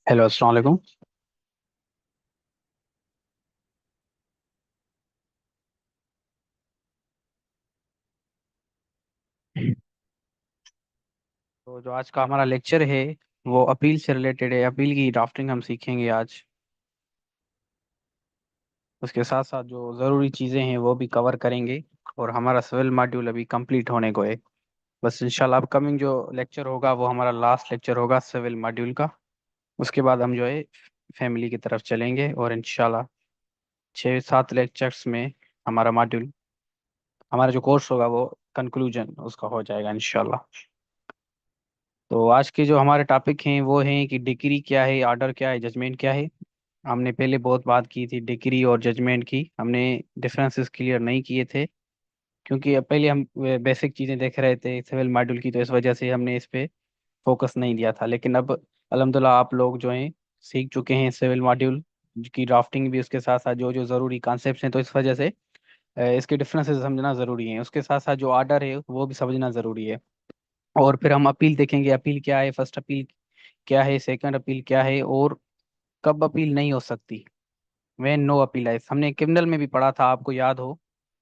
Hello, अस्सलाम वालेकुम। तो जो आज का हमारा लेक्चर है वो अपील से रिलेटेड है। अपील की ड्राफ्टिंग हम सीखेंगे आज। उसके साथ साथ जो ज़रूरी चीज़ें हैं वो भी कवर करेंगे। और हमारा सिविल मॉड्यूल अभी कंप्लीट होने को है। बस इंशाल्लाह अपकमिंग जो लेक्चर होगा वो हमारा लास्ट लेक्चर होगा सिविल मॉड्यूल का। उसके बाद हम जो है फैमिली की तरफ चलेंगे और इंशाल्लाह 6 7 लेक्चर्स में हमारा मॉड्यूल, हमारा जो कोर्स होगा वो कंक्लूजन उसका हो जाएगा इंशाल्लाह। तो आज के जो हमारे टॉपिक हैं वो हैं कि डिग्री क्या है, ऑर्डर क्या है, जजमेंट क्या है। हमने पहले बहुत बात की थी डिग्री और जजमेंट की। हमने डिफरेंसेस क्लियर नहीं किए थे क्योंकि अब पहले हम बेसिक चीज़ें देख रहे थे सिविल मॉड्यूल की, तो इस वजह से हमने इस पे फोकस नहीं दिया था। लेकिन अब अल्हम्दुलिल्लाह आप लोग जो हैं सीख चुके हैं सिविल मॉड्यूल की ड्राफ्टिंग भी, उसके साथ साथ जो जो ज़रूरी कॉन्सेप्ट्स हैं, तो इस वजह से इसके डिफरेंसेस समझना ज़रूरी है। उसके साथ साथ जो ऑर्डर है वो भी समझना ज़रूरी है। और फिर हम अपील देखेंगे, अपील क्या है, फर्स्ट अपील क्या है, सेकंड अपील क्या है, और कब अपील नहीं हो सकती, वेन नो अपील है। हमने क्रिमिनल में भी पढ़ा था, आपको याद हो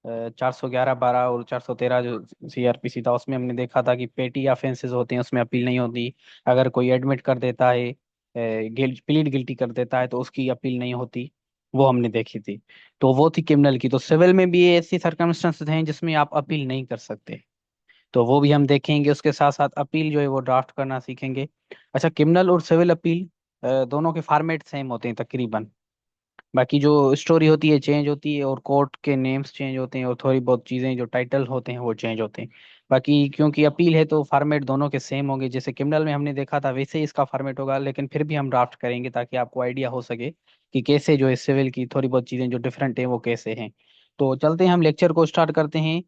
411 12 और 413 जो सीआरपीसी था, उसमें हमने देखा था कि पेटी ऑफेंसेस होते हैं उसमें अपील नहीं होती। अगर कोई एडमिट कर देता है, प्लीड गिल्टी कर देता है, तो उसकी अपील नहीं होती। वो हमने देखी थी। तो वो थी क्रिमिनल की। तो सिविल में भी ऐसी सर्कमस्टेंसेस हैं जिसमें आप अपील नहीं कर सकते। तो वो भी हम देखेंगे। उसके साथ साथ अपील जो है वो ड्राफ्ट करना सीखेंगे। अच्छा, क्रिमिनल और सिविल अपील दोनों के फॉर्मेट सेम होते हैं तकरीबन। बाकी जो स्टोरी होती है चेंज होती है, और कोर्ट के नेम्स चेंज होते हैं, और थोड़ी बहुत चीज़ें जो टाइटल होते हैं वो चेंज होते हैं। बाकी क्योंकि अपील है तो फॉर्मेट दोनों के सेम होंगे। जैसे क्रिमिनल में हमने देखा था वैसे ही इसका फॉर्मेट होगा, लेकिन फिर भी हम ड्राफ्ट करेंगे ताकि आपको आइडिया हो सके कि कैसे जो है सिविल की थोड़ी बहुत चीज़ें जो डिफरेंट हैं वो कैसे हैं। तो चलते हैं, हम लेक्चर को स्टार्ट करते हैं।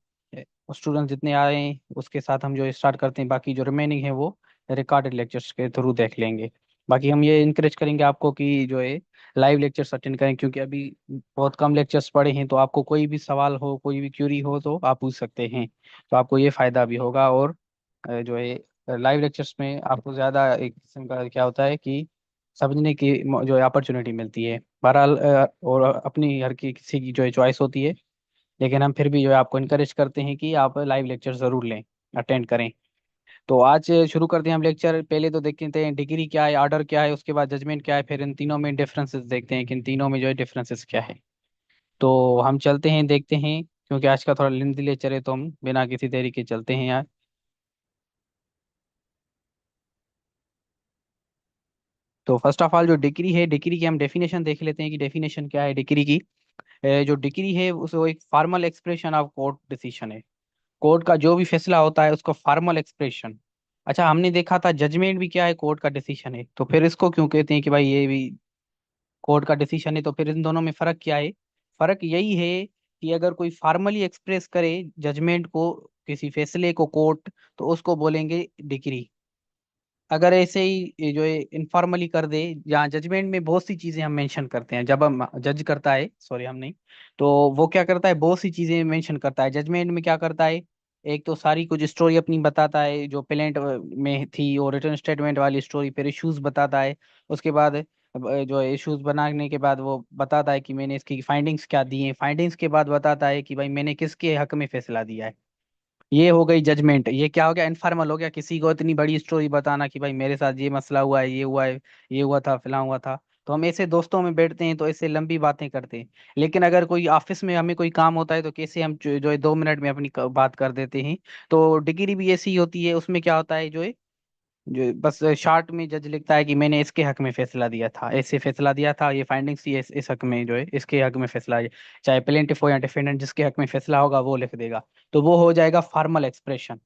स्टूडेंट जितने आए हैं उसके साथ हम जो स्टार्ट करते हैं, बाकी जो रिमेनिंग है वो रिकॉर्डेड लेक्चर्स के थ्रू देख लेंगे। बाकी हम ये इनकरेज करेंगे आपको कि जो है लाइव लेक्चर्स अटेंड करें, क्योंकि अभी बहुत कम लेक्चर्स पढ़े हैं। तो आपको कोई भी सवाल हो, कोई भी क्यूरी हो तो आप पूछ सकते हैं। तो आपको ये फायदा भी होगा। और जो है लाइव लेक्चर्स में आपको ज़्यादा एक किस्म का क्या होता है कि समझने की जो है अपॉर्चुनिटी मिलती है। बहरहाल और अपनी हर की किसी की जो है चॉइस होती है, लेकिन हम फिर भी जो है आपको इनकरेज करते हैं कि आप लाइव लेक्चर ज़रूर लें, अटेंड करें। तो आज शुरू करते हैं हम लेक्चर। पहले तो देखते हैं डिग्री क्या है, ऑर्डर क्या है, उसके बाद जजमेंट क्या है, फिर इन तीनों में डिफरेंसेस देखते हैं कि इन तीनों में जो है डिफरेंसेस क्या है। तो हम चलते हैं, देखते हैं, क्योंकि आज का थोड़ा लेंथी लेक्चर है तो हम बिना किसी देरी के चलते हैं यार। तो फर्स्ट ऑफ ऑल जो डिग्री है, डिग्री की हम डेफिनेशन देख लेते हैं कि डेफिनेशन क्या है डिग्री की। जो डिग्री है उस वो एक formal expression of court decision है। कोर्ट का जो भी फैसला होता है उसको फॉर्मल एक्सप्रेशन। अच्छा, हमने देखा था जजमेंट भी क्या है, कोर्ट का डिसीजन है। तो फिर इसको क्यों कहते हैं कि भाई ये भी कोर्ट का डिसीजन है? तो फिर इन दोनों में फर्क क्या है? फर्क यही है कि अगर कोई फार्मली एक्सप्रेस करे जजमेंट को, किसी फैसले को कोर्ट, तो उसको बोलेंगे डिग्री। अगर ऐसे ही ये जो है इनफॉर्मली कर दे, जहाँ जजमेंट में बहुत सी चीजें हम मेंशन करते हैं, जब हम जज करता है, सॉरी हम नहीं, तो वो क्या करता है बहुत सी चीजें मेंशन करता है। जजमेंट में क्या करता है, एक तो सारी कुछ स्टोरी अपनी बताता है जो प्लेंट में थी, और रिटर्न स्टेटमेंट वाली स्टोरी, फिर इश्यूज बताता है। उसके बाद जो इश्यूज बनाने के बाद वो बताता है कि मैंने इसकी फाइंडिंग्स क्या दी हैं, फाइंडिंग्स के बाद बताता है कि भाई मैंने किसके हक में फैसला दिया है। ये हो गई जजमेंट। ये क्या हो गया, इनफॉर्मल हो गया, किसी को इतनी बड़ी स्टोरी बताना कि भाई मेरे साथ ये मसला हुआ है, ये हुआ है, ये हुआ था, फिलहाल हुआ था। तो हम ऐसे दोस्तों में बैठते हैं तो ऐसे लंबी बातें करते हैं। लेकिन अगर कोई ऑफिस में हमें कोई काम होता है तो कैसे हम जो है 2 मिनट में अपनी बात कर देते हैं। तो डिग्री भी ऐसी ही होती है, उसमें क्या होता है, जो बस शॉर्ट में जज लिखता है कि मैंने इसके हक में फैसला दिया था, ऐसे फैसला दिया था, ये फाइंडिंग्स थी, इस हक में जो है इसके हक में फैसला है। चाहे प्लेंटिफ हो या डिफेंडेंट, जिसके हक में फैसला होगा वो लिख देगा। तो वो हो जाएगा फॉर्मल एक्सप्रेशन।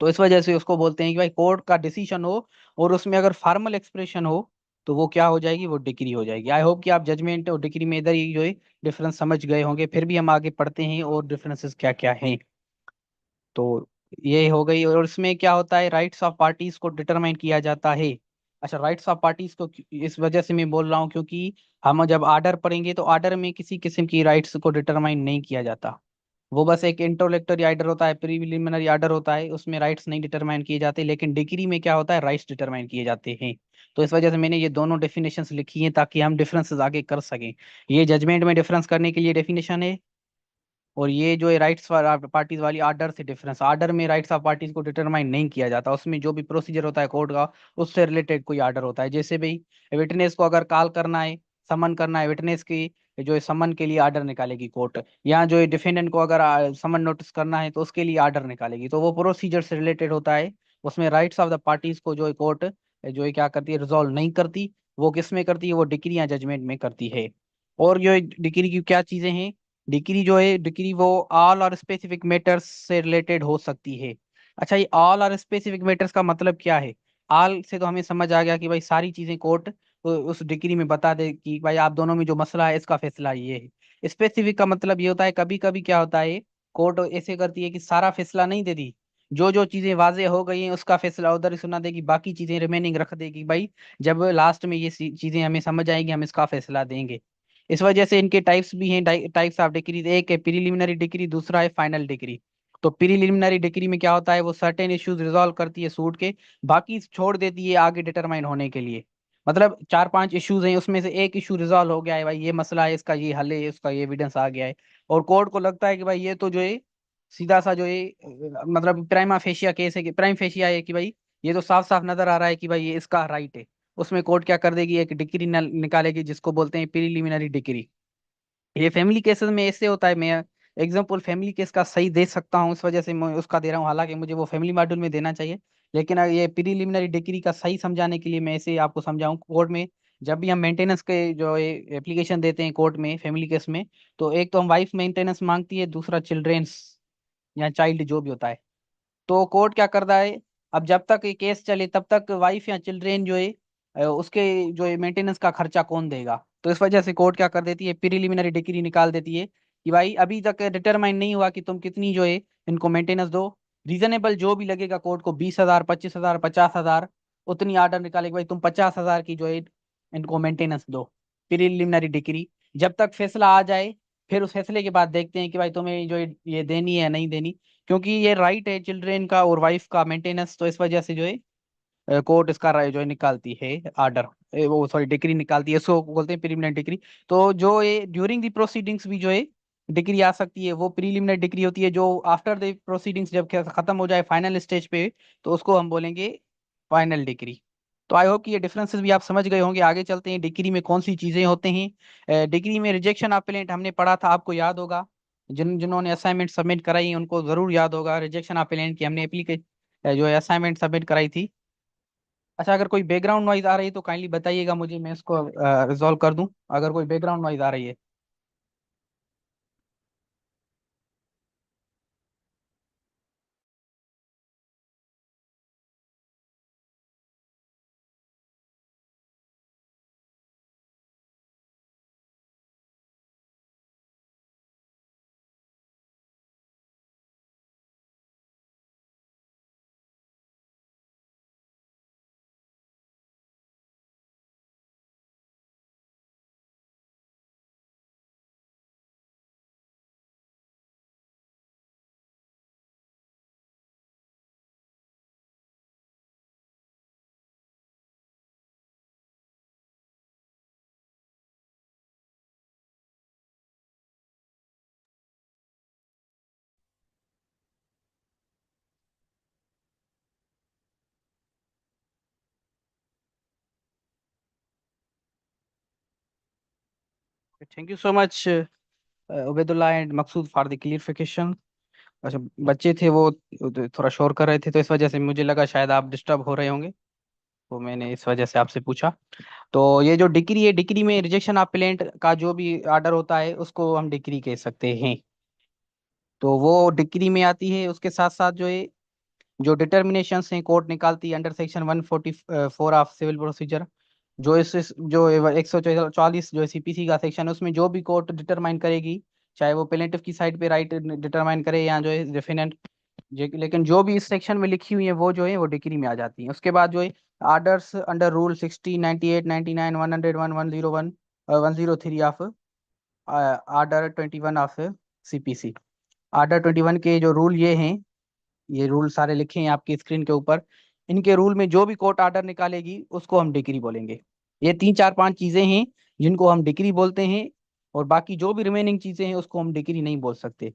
तो इस वजह से उसको बोलते हैं कि भाई कोर्ट का डिसीजन हो और उसमें अगर फॉर्मल एक्सप्रेशन हो तो वो क्या हो जाएगी, वो डिग्री हो जाएगी। आई होप कि आप जजमेंट और डिग्री में इधर ही जो है डिफरेंस समझ गए होंगे। फिर भी हम आगे पढ़ते हैं और डिफरेंसेस क्या क्या हैं। तो ये हो गई। और इसमें क्या होता है, राइट्स ऑफ पार्टीज को डिटरमाइन किया जाता है। अच्छा, राइट्स ऑफ पार्टीज को इस वजह से मैं बोल रहा हूँ क्योंकि हम जब आर्डर पढ़ेंगे तो आर्डर में किसी किस्म की राइट्स को डिटरमाइन नहीं किया जाता। वो बस एक इंट्रोलेक्टरी आर्डर होता है, प्रीलिमिनरी आर्डर होता है, उसमें राइट्स नहीं डिटरमाइन किए जाते। लेकिन डिग्री में क्या होता है, राइट्स डिटरमाइन किए जाते हैं। तो इस वजह से मैंने ये दोनों डेफिनेशंस लिखी हैं ताकि हम डिफरेंसेस आगे कर सकें। ये जजमेंट में डिफरेंस करने के लिए डेफिनेशन है। और ये जो है राइट्स पार्टीज वाली आर्डर से डिफरेंस, आर्डर में राइट्स ऑफ पार्टीज को डिटरमाइन नहीं किया जाता, उसमें जो भी प्रोसीजर होता है कोर्ट का उससे रिलेटेड कोई आर्डर होता है। जैसे भाई विटनेस को अगर कॉल करना है, समन करना है विटनेस की, जो है समन के लिए आर्डर निकालेगी कोर्ट। यहाँ जो है डिफेंडेंट को अगर समन नोटिस करना है तो उसके लिए आर्डर निकालेगी। तो वो प्रोसीजर से रिलेटेड होता है। उसमें राइट्स ऑफ द पार्टीज को जो है कोर्ट जो है क्या करती है, रिजॉल्व नहीं करती। वो किस में करती है, वो डिक्री या जजमेंट में करती है। और जो डिक्री की क्या चीजें हैं, डिग्री जो है, डिग्री वो ऑल और स्पेसिफिक मैटर्स से रिलेटेड हो सकती है। अच्छा, ये ऑल और स्पेसिफिक मैटर्स का मतलब क्या है। ऑल से तो हमें समझ आ गया कि भाई सारी चीजें कोर्ट उस डिग्री में बता दे कि भाई आप दोनों में जो मसला है इसका फैसला ये है। स्पेसिफिक का मतलब ये होता है, कभी कभी क्या होता है, कोर्ट ऐसे करती है कि सारा फैसला नहीं देती। जो जो चीजें वाजे हो गई हैं उसका फैसला उधर ही सुना देगी, बाकी चीजें रिमेनिंग रख देगी। भाई जब लास्ट में ये चीजें हमें समझ आएंगी हम इसका फैसला देंगे। इस वजह से इनके टाइप्स भी हैं, टाइप्स ऑफ डिग्री। एक है प्रीलिमिनरी डिग्री, दूसरा है फाइनल डिग्री। तो प्रीलिमिनरी डिग्री में क्या होता है, वो सर्टेन इश्यूज रिजॉल्व करती है सूट के, बाकी छोड़ देती है आगे डिटरमाइन होने के लिए। मतलब 4-5 इश्यूज हैं, उसमें से एक इशू रिजॉल्व हो गया है, भाई ये मसला है, इसका ये हल है, इसका ये एविडेंस आ गया है। और कोर्ट को लगता है कि भाई ये तो जो है सीधा सा जो है मतलब प्राइमा फेशिया केस है, कि प्राइम फेशिया है कि भाई ये तो साफ साफ नजर आ रहा है कि भाई ये इसका राइट है। उसमें कोर्ट क्या कर देगी, एक डिग्री निकालेगी जिसको बोलते हैं प्रीलिमिनरी डिग्री। ये फैमिली केसेस में ऐसे होता है, मैं एग्जांपल फैमिली केस का सही दे सकता हूँ, इस वजह से मैं उसका दे रहा हूँ, हालांकि मुझे वो फैमिली मॉड्यूल में देना चाहिए। लेकिन अगर ये प्रीलिमिनरी डिग्री का सही समझाने के लिए मैं ऐसे आपको समझाऊं, कोर्ट में जब भी हम मेंटेनेंस के जो एप्लीकेशन देते हैं कोर्ट में फैमिली केस में, तो एक तो हम वाइफ मेंटेनेंस मांगती है, दूसरा चिल्ड्रेंस या चाइल्ड जो भी होता है। तो कोर्ट क्या करता है, अब जब तक ये केस चले तब तक वाइफ या चिल्ड्रेन जो है उसके जो है मेंटेनेंस का खर्चा कौन देगा। तो इस वजह से कोर्ट क्या कर देती है, प्रीलिमिनरी डिग्री निकाल देती है कि भाई अभी तक डिटरमाइन नहीं हुआ कि तुम कितनी जो है इनको मेंटेनेंस दो। रीजनेबल जो भी लगेगा कोर्ट को, 20,000, 25,000, 50,000, उतनी आर्डर निकाले कि भाई तुम 50,000 की जो है इनको मेंटेनेंस दो। प्रीलिमिनरी डिग्री जब तक फैसला आ जाए, फिर उस फैसले के बाद देखते हैं कि भाई तुम्हें जो ये देनी है या नहीं देनी। क्योंकि ये राइट है चिल्ड्रेन का और वाइफ का मेंटेनेंस, तो इस वजह से जो है कोर्ट इसका जो है निकालती है आर्डर, वो सॉरी डिग्री निकालती है, इसको बोलते हैं प्रीलिमिनरी डिग्री। तो जो ये ड्यूरिंग द प्रोसीडिंग्स भी जो है डिग्री आ सकती है, वो प्रीलिमिनरी डिग्री होती है। जो आफ्टर द प्रोसीडिंग्स जब खत्म हो जाए फाइनल स्टेज पे, तो उसको हम बोलेंगे फाइनल डिग्री। तो आई होप कि ये डिफरेंसेस भी आप समझ गए होंगे। आगे चलते हैं, डिग्री में कौन सी चीजें होते हैं। डिग्री में रिजेक्शन ऑफ पेलेंट हमने पढ़ा था, आपको याद होगा। जिन्होंने असाइनमेंट सबमिट कराई है, उनको जरूर याद होगा रिजेक्शन ऑफ पेलेंट की हमने एप्लीकेशन जो है असाइनमेंट सबमिट कराई थी। अच्छा, अगर कोई बैकग्राउंड नॉइज आ रही है तो काइंडली बताइएगा मुझे, मैं इसको रिजॉल्व कर दूं अगर कोई बैकग्राउंड नॉइज आ रही है। Thank you so much Ubaidullah and Maqsood for the clarification. अच्छा, बच्चे थे वो थोड़ा शोर कर रहे थे, तो इस वजह से मुझे लगा शायद आप डिस्टर्ब हो रहे होंगे, तो मैंने इस वजह से आपसे पूछा। तो ये जो डिक्री है, डिक्री में रिजेक्शन ऑफ पेलेंट का जो भी ऑर्डर होता है उसको हम डिक्री कह सकते हैं। तो वो डिक्री में आती है। उसके साथ साथ जो है, जो डिटर्मिनेशंस हैं कोर्ट निकालती है under section 144 of civil procedure. जो जो 144 जो सीपीसी का सेक्शन है, उसमें जो भी कोर्ट डिटरमाइन करेगी, चाहे वो प्लेंटिफ की साइड पे राइट डिटरमाइन करे या जो है डिफेंडेंट, लेकिन जो भी इस सेक्शन में लिखी हुई है वो जो है वो डिक्री में आ जाती है। उसके बाद जो है orders under rule 60, 98, 99, 101, 101, 103 of order 21 of CPC. Order 21 के जो रूल ये हैं, ये रूल सारे लिखे हैं आपकी स्क्रीन के ऊपर। इनके रूल में जो भी कोर्ट आर्डर निकालेगी उसको हम डिक्री बोलेंगे। ये तीन चार पांच चीजें हैं जिनको हम डिक्री बोलते हैं, और बाकी जो भी रिमेनिंग चीजें हैं उसको हम डिक्री नहीं बोल सकते,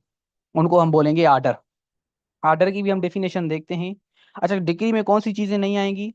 उनको हम बोलेंगे आर्डर। आर्डर की भी हम डेफिनेशन देखते हैं। अच्छा, डिक्री में कौन सी चीजें नहीं आएंगी?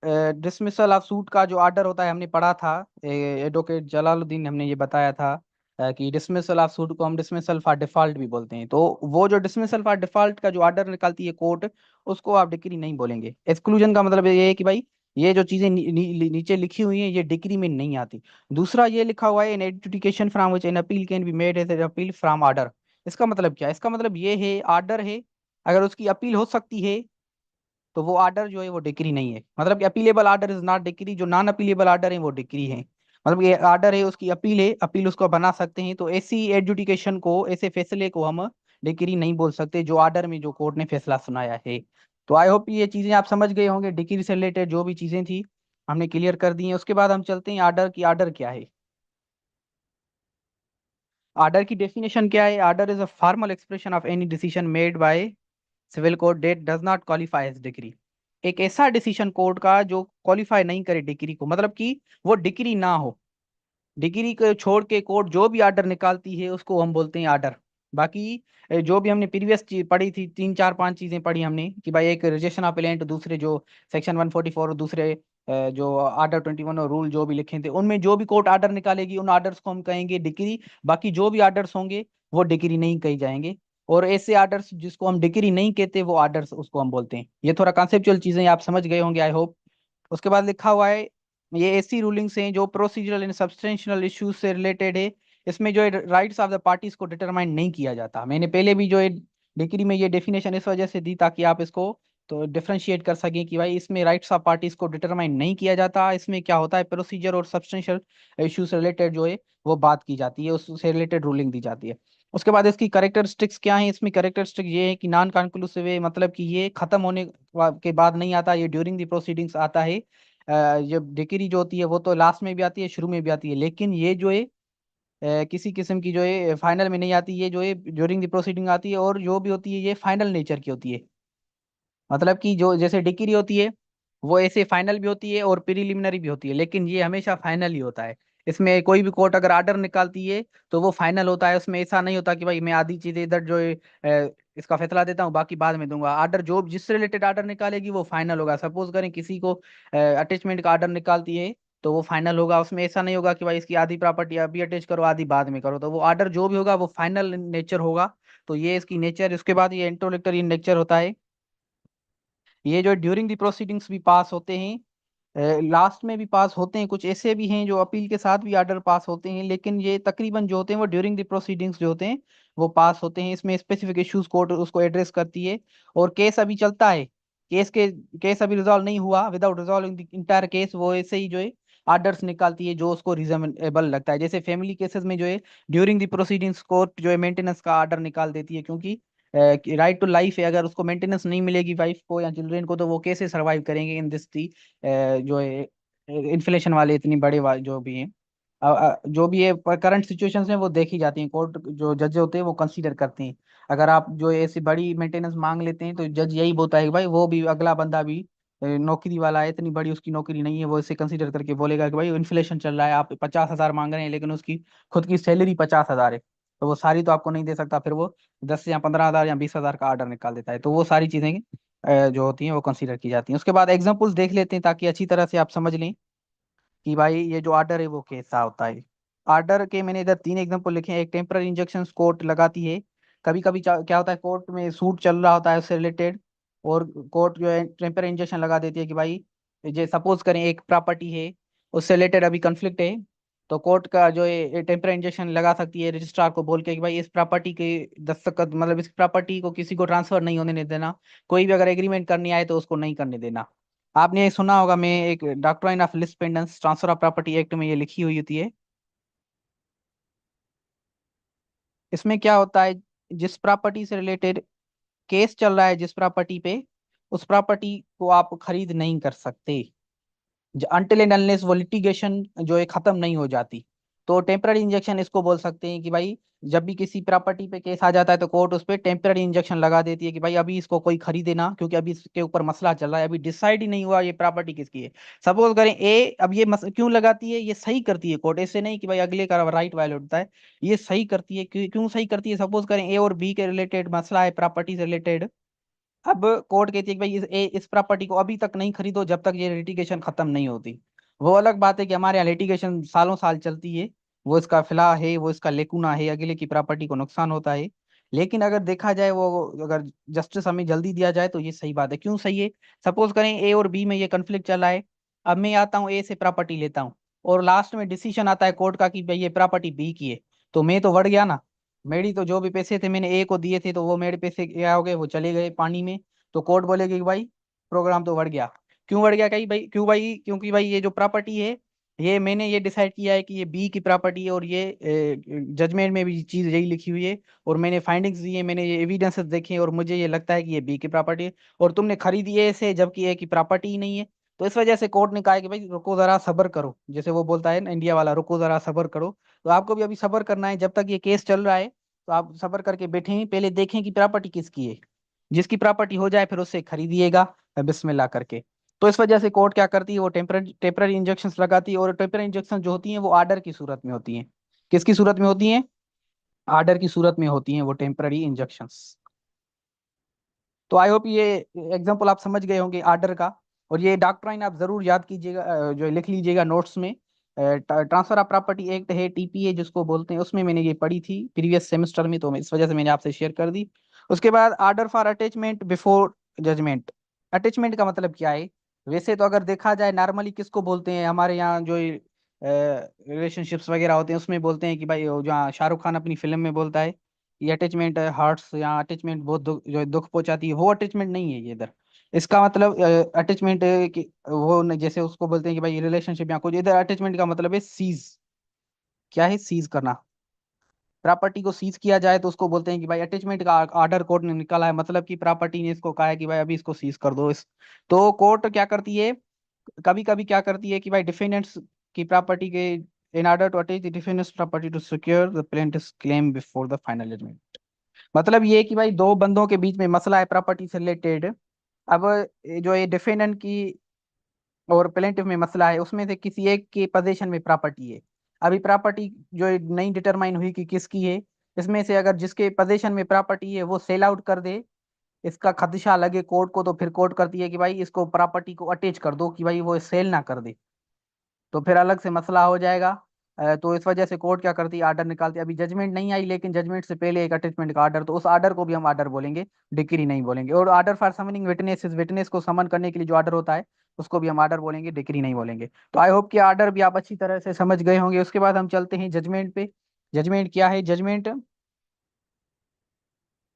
डिसमिसल ऑफ सूट का जो आर्डर होता है, हमने पढ़ा था, एडवोकेट जलालुद्दीन ने हमने ये बताया था कि डिसमिसल ऑफ सूट को हम डिसमिसल फॉर डिफॉल्ट भी बोलते हैं। तो वो जो डिसमिसल फॉर डिफॉल्ट का जो आर्डर निकालती है कोर्ट, उसको आप डिक्री नहीं बोलेंगे। एक्सक्लूजन का मतलब ये है कि भाई ये जो चीजें नीचे लिखी हुई हैं ये डिक्री में नहीं आती। दूसरा ये लिखा हुआ है, an adjudication from which an appeal can be made as appeal from order. इसका मतलब क्या है? इसका मतलब ये है, आर्डर है, अगर उसकी अपील हो सकती है तो वो आर्डर जो है वो डिक्री नहीं है। मतलब कि appealable order is not decree, जो नॉन अपीलेबल आर्डर है वो डिक्री है। मतलब ये आर्डर है, उसकी अपील है, अपील उसको बना सकते हैं, तो ऐसी एडजुडिकेशन को, ऐसे फैसले को हम डिक्री नहीं बोल सकते जो आर्डर में जो कोर्ट ने फैसला सुनाया है। तो आई होप ये चीजें आप समझ गए होंगे, डिक्री से रिलेटेड जो भी चीजें थी हमने क्लियर कर दी हैं। उसके बाद हम चलते हैं आर्डर की। आर्डर क्या है? आर्डर की डेफिनेशन क्या है? Order is a formal expression of any decision made by civil court that does not qualify as decree. एक ऐसा डिसीजन कोर्ट का जो क्वालिफाई नहीं करे डिग्री को, मतलब कि वो डिग्री ना हो। डिग्री को छोड़ के कोर्ट जो भी आर्डर निकालती है उसको हम बोलते हैं आर्डर। बाकी जो भी हमने प्रीवियस पढ़ी थी, तीन चार पांच चीजें पढ़ी हमने कि भाई एक रिजेक्शन ऑफ पेलेंट, दूसरे जो सेक्शन 144, और दूसरे जो आर्डर 21 और रूल जो भी लिखे थे, उनमें जो भी कोर्ट आर्डर निकालेगी उन आर्डर्स को हम कहेंगे डिग्री। बाकी जो भी आर्डर्स होंगे वो डिग्री नहीं कही जाएंगे। और ऐसे आर्डर्स जिसको हम डिग्री नहीं कहते वो आर्डर्स उसको हम बोलते हैं। ये थोड़ा कॉन्सेप्चुअल चीजें आप समझ गए होंगे, आई होप। उसके बाद लिखा हुआ है, ये ऐसी रूलिंग्स हैं जो प्रोसीजरल एंड सब्सटेंशियल इश्यूज से रिलेटेड है। इसमें जो है राइट्स ऑफ द पार्टीज को डिटरमाइन नहीं किया जाता। मैंने पहले भी जो है डिग्री में ये डेफिनेशन इस वजह से दी ताकि आप इसको तो डिफरेंशिएट कर सकें कि भाई इसमें राइट्स ऑफ पार्टीज को डिटरमाइन नहीं किया जाता। इसमें क्या होता है, प्रोसीजर और सब्सटेंशियल इश्यूज से रिलेटेड जो है वो बात की जाती है, उससे रिलेटेड रूलिंग दी जाती है। उसके बाद इसकी कैरेक्टरिस्टिक्स क्या है? इसमें कैरेक्टरिस्टिक ये है कि नॉन कंक्लूसिव है, मतलब कि ये खत्म होने के बाद नहीं आता, ये ड्यूरिंग द प्रोसीडिंग्स आता है। ये डिक्री जो होती है वो तो लास्ट में भी आती है, शुरू में भी आती है, लेकिन ये जो है किसी किस्म की जो है फाइनल में नहीं आती, ये जो है ड्यूरिंग द प्रोसीडिंग आती है। और जो भी होती है ये फाइनल नेचर की होती है। मतलब कि जो जैसे डिक्री होती है वो ऐसे फाइनल भी होती है और प्रिलिमिनरी भी होती है, लेकिन ये हमेशा फाइनल ही होता है। इसमें कोई भी कोर्ट अगर आर्डर निकालती है तो वो फाइनल होता है। उसमें ऐसा नहीं होता कि भाई मैं आधी चीजें इधर जो है इसका फैसला देता हूँ बाकी बाद में दूंगा। आर्डर जो जिससे रिलेटेड आर्डर निकालेगी वो फाइनल होगा। सपोज करें किसी को अटैचमेंट का आर्डर निकालती है तो वो फाइनल होगा। उसमें ऐसा नहीं होगा कि भाई इसकी आधी प्रॉपर्टी अभी अटैच करो आधी बाद में करो, तो वो आर्डर जो भी होगा वो फाइनल नेचर होगा। तो ये इसकी नेचर। उसके बाद ये इंट्रोडक्टरी इन नेचर होता है। ये जो ड्यूरिंग द प्रोसीडिंग्स भी पास होते हैं, लास्ट में भी पास होते हैं। कुछ ऐसे भी हैं जो अपील के साथ भी आर्डर पास होते हैं, लेकिन ये तकरीबन जो होते हैं वो ड्यूरिंग द प्रोसीडिंग्स जो होते हैं वो पास होते हैं। इसमें स्पेसिफिक इश्यूज कोर्ट उसको एड्रेस करती है। और केस अभी चलता है, केस अभी रिजॉल्व नहीं हुआ, without resolving the entire case वो ऐसे ही जो है आर्डर्स निकालती है जो उसको रीजनेबल लगता है। जैसे फैमिली केसेस में जो है ड्यूरिंग द प्रोसीडिंग्स कोर्ट जो है मेंटेनेंस का आर्डर निकाल देती है, क्योंकि राइट टू लाइफ है, अगर उसको मेंटेनेंस नहीं मिलेगी वाइफ को या चिल्ड्रन को तो वो कैसे सरवाइव करेंगे इन दिस दी जो है इन्फ्लेशन वाले इतनी बड़े जो भी हैं। जो भी है करंट सिचुएशंस में वो देखी जाती हैं, कोर्ट जो जज होते हैं वो कंसीडर करते हैं। अगर आप जो ऐसी बड़ी मेंटेनेंस मांग लेते हैं तो जज यही बोलता है कि भाई वो भी अगला बंदा भी नौकरी वाला है, इतनी बड़ी उसकी नौकरी नहीं है, वो इसे कंसीडर करके बोलेगा कि भाई इन्फ्लेशन चल रहा है, आप 50,000 मांग रहे हैं लेकिन उसकी खुद की सैलरी 50,000 है, तो वो सारी तो आपको नहीं दे सकता। फिर वो 10 या 15,000 या 20,000 का आर्डर निकाल देता है। तो वो सारी चीजें जो होती हैं वो कंसीडर की जाती हैं। उसके बाद एग्जांपल्स देख लेते हैं ताकि अच्छी तरह से आप समझ लें कि भाई ये जो आर्डर है वो कैसा होता है। आर्डर के मैंने इधर 3 एग्जांपल लिखे हैं। एक टेम्पररी इंजेक्शन कोर्ट लगाती है, कभी कभी क्या होता है, कोर्ट में सूट चल रहा होता है उससे रिलेटेड, और कोर्ट जो है टेम्पररी इंजेक्शन लगा देती है कि भाई, जो सपोज करें एक प्रॉपर्टी है, उससे रिलेटेड अभी कन्फ्लिक्ट है, तो कोर्ट का जो है टेम्पररी इंजेक्शन लगा सकती है रजिस्ट्रार को बोल के कि भाई इस प्रॉपर्टी के दस्तखत, मतलब इस प्रॉपर्टी को किसी को ट्रांसफर नहीं होने देना, कोई भी अगर एग्रीमेंट करनी आए तो उसको नहीं करने देना। आपने सुना होगा, मैं एक doctrine of lis pendens transfer of property act में ये लिखी हुई होती है। इसमें क्या होता है, जिस प्रॉपर्टी से रिलेटेड केस चल रहा है, जिस प्रॉपर्टी पे, उस प्रॉपर्टी को आप खरीद नहीं कर सकते अनटिल एंड अनलेस वो लिटिगेशन जो है खत्म नहीं हो जाती। तो टेम्पररी इंजेक्शन इसको बोल सकते हैं कि भाई, जब भी किसी प्रॉपर्टी पे केस आ जाता है तो कोर्ट उस पर टेम्पररी इंजेक्शन लगा देती है कि भाई अभी इसको कोई खरीदे ना, क्योंकि अभी इसके ऊपर मसला चल रहा है, अभी डिसाइड ही नहीं हुआ ये प्रॉपर्टी किसकी है। सपोज करें ए, अब ये क्यों लगाती है, ये सही करती है कोर्ट, ऐसे नहीं कि भाई अगले का राइट वायलेट होता है, ये सही करती है। क्यों सही करती है, सपोज करें ए और बी के रिलेटेड मसला है, प्रॉपर्टी से रिलेटेड। अब कोर्ट कहती है कि भाई इस प्रॉपर्टी को अभी तक नहीं खरीदो जब तक ये लिटिगेशन खत्म नहीं होती। वो अलग बात है कि हमारे यहाँ लिटिगेशन सालों साल चलती है, वो इसका फिलहाल है, वो इसका लेकुना है, अगले की प्रॉपर्टी को नुकसान होता है। लेकिन अगर देखा जाए, वो अगर जस्टिस हमें जल्दी दिया जाए तो ये सही बात है। क्यों सही है, सपोज करें ए और बी में ये कन्फ्लिक्ट चल रहा है, अब मैं आता हूँ ए से प्रॉपर्टी लेता हूँ, और लास्ट में डिसीजन आता है कोर्ट का कि भाई ये प्रॉपर्टी बी की है, तो मैं तो बढ़ गया ना। मेरी तो जो भी पैसे थे मैंने ए को दिए थे, तो वो मेरे पैसे क्या हो गए, वो चले गए पानी में। तो कोर्ट बोलेगी कि भाई प्रोग्राम तो बढ़ गया। क्यों बढ़ गया, कहीं भाई क्यों भाई, क्योंकि भाई ये जो प्रॉपर्टी है, ये मैंने ये डिसाइड किया है कि ये बी की प्रॉपर्टी है, और ये जजमेंट में भी चीज यही लिखी हुई है, और मैंने फाइंडिंग्स दी है, मैंने ये एविडेंसेस देखे हैं, और मुझे ये लगता है कि ये बी की प्रॉपर्टी है, और तुमने खरीदी ए से जबकि ए की प्रॉपर्टी ही नहीं है। तो इस वजह से कोर्ट ने कहा है कि भाई रुको जरा सब्र करो, जैसे वो बोलता है ना इंडिया वाला, रुको जरा सब्र करो। तो आपको भी अभी सब्र करना है, जब तक ये केस चल रहा है, तो आप सब्र करके बैठें, पहले देखें कि प्रॉपर्टी किसकी है। जिसकी प्रॉपर्टी हो जाए फिर उससे खरीदिएगा बिस्मिल्लाह करके। तो इस वजह से कोर्ट क्या करती है, वो टेम्पररी इंजेक्शंस लगाती है, और टेम्पररी इंजेक्शन जो होती हैं वो आर्डर की सूरत में होती हैं। किसकी सूरत में होती हैं, आर्डर की सूरत में होती हैं वो टेम्पररी इंजेक्शंस। तो आई होप ये एग्जांपल आप समझ गए होंगे आर्डर का। और ये डॉक्ट्राइन आप जरूर याद कीजिएगा, जो लिख लीजिएगा नोट्स में। ट्रांसफर ऑफ प्रॉपर्टी एक्ट है, टीपीए जिसको बोलते हैं, उसमें मैंने ये पढ़ी थी प्रीवियस सेमेस्टर में, तो इस वजह से मैंने आपसे शेयर कर दी। उसके बाद order for attachment before judgment. Attachment का मतलब क्या है, वैसे तो अगर देखा जाए नॉर्मली किसको बोलते हैं, हमारे यहाँ जो रिलेशनशिप्स वगैरह होते हैं उसमें बोलते हैं कि भाई, वो जहाँ शाहरुख खान अपनी फिल्म में बोलता है, ये अटैचमेंट हर्ट्स, या अटैचमेंट बहुत जो है दुख पहुंचाती है, वो अटैचमेंट नहीं है ये इधर। इसका मतलब अटैचमेंट कि वो जैसे उसको बोलते हैं कि भाई रिलेशनशिप या कुछ, इधर अटैचमेंट का मतलब है सीज। क्या है, सीज करना। प्रॉपर्टी को सीज किया जाए तो उसको बोलते हैं कि भाई अटैचमेंट का ऑर्डर कोर्ट ने निकाला है, मतलब कि प्रॉपर्टी ने इसको कहा है कि भाई अभी इसको सीज कर दो इस। तो कोर्ट क्या करती है, कभी कभी क्या करती है कि भाई डिफेंडेंट्स की प्रॉपर्टी के, in order to attach the defendant's property to secure the plaintiff's claim before the final judgment. मतलब ये कि भाई दो बंदों के बीच में मसला है प्रॉपर्टी से रिलेटेड। अब जो ये डिफेंडेंट की और प्लेंटिफ में मसला है, उसमें से किसी एक के पोजीशन में प्रॉपर्टी है। अभी प्रॉपर्टी जो है नहीं डिटरमाइन हुई कि किसकी है। इसमें से अगर जिसके पोजीशन में प्रॉपर्टी है वो सेल आउट कर दे, इसका खदशा लगे कोर्ट को, तो फिर कोर्ट करती है कि भाई इसको प्रॉपर्टी को अटैच कर दो, कि भाई वो सेल ना कर दे, तो फिर अलग से मसला हो जाएगा। तो इस वजह से कोर्ट क्या करती है, आर्डर निकालती है। अभी जजमेंट नहीं आई, लेकिन जजमेंट से पहले एक अटैचमेंट का आर्डर, तो उस आर्डर को भी हम आर्डर बोलेंगे, डिक्री नहीं बोलेंगे। और order for summoning witness, witness को समन करने के लिए जो आर्डर होता है उसको भी हम आर्डर बोलेंगे, डिक्री नहीं बोलेंगे। तो आई होप कि आर्डर भी आप अच्छी तरह से समझ गए होंगे। उसके बाद हम चलते हैं जजमेंट पे। जजमेंट क्या है, जजमेंट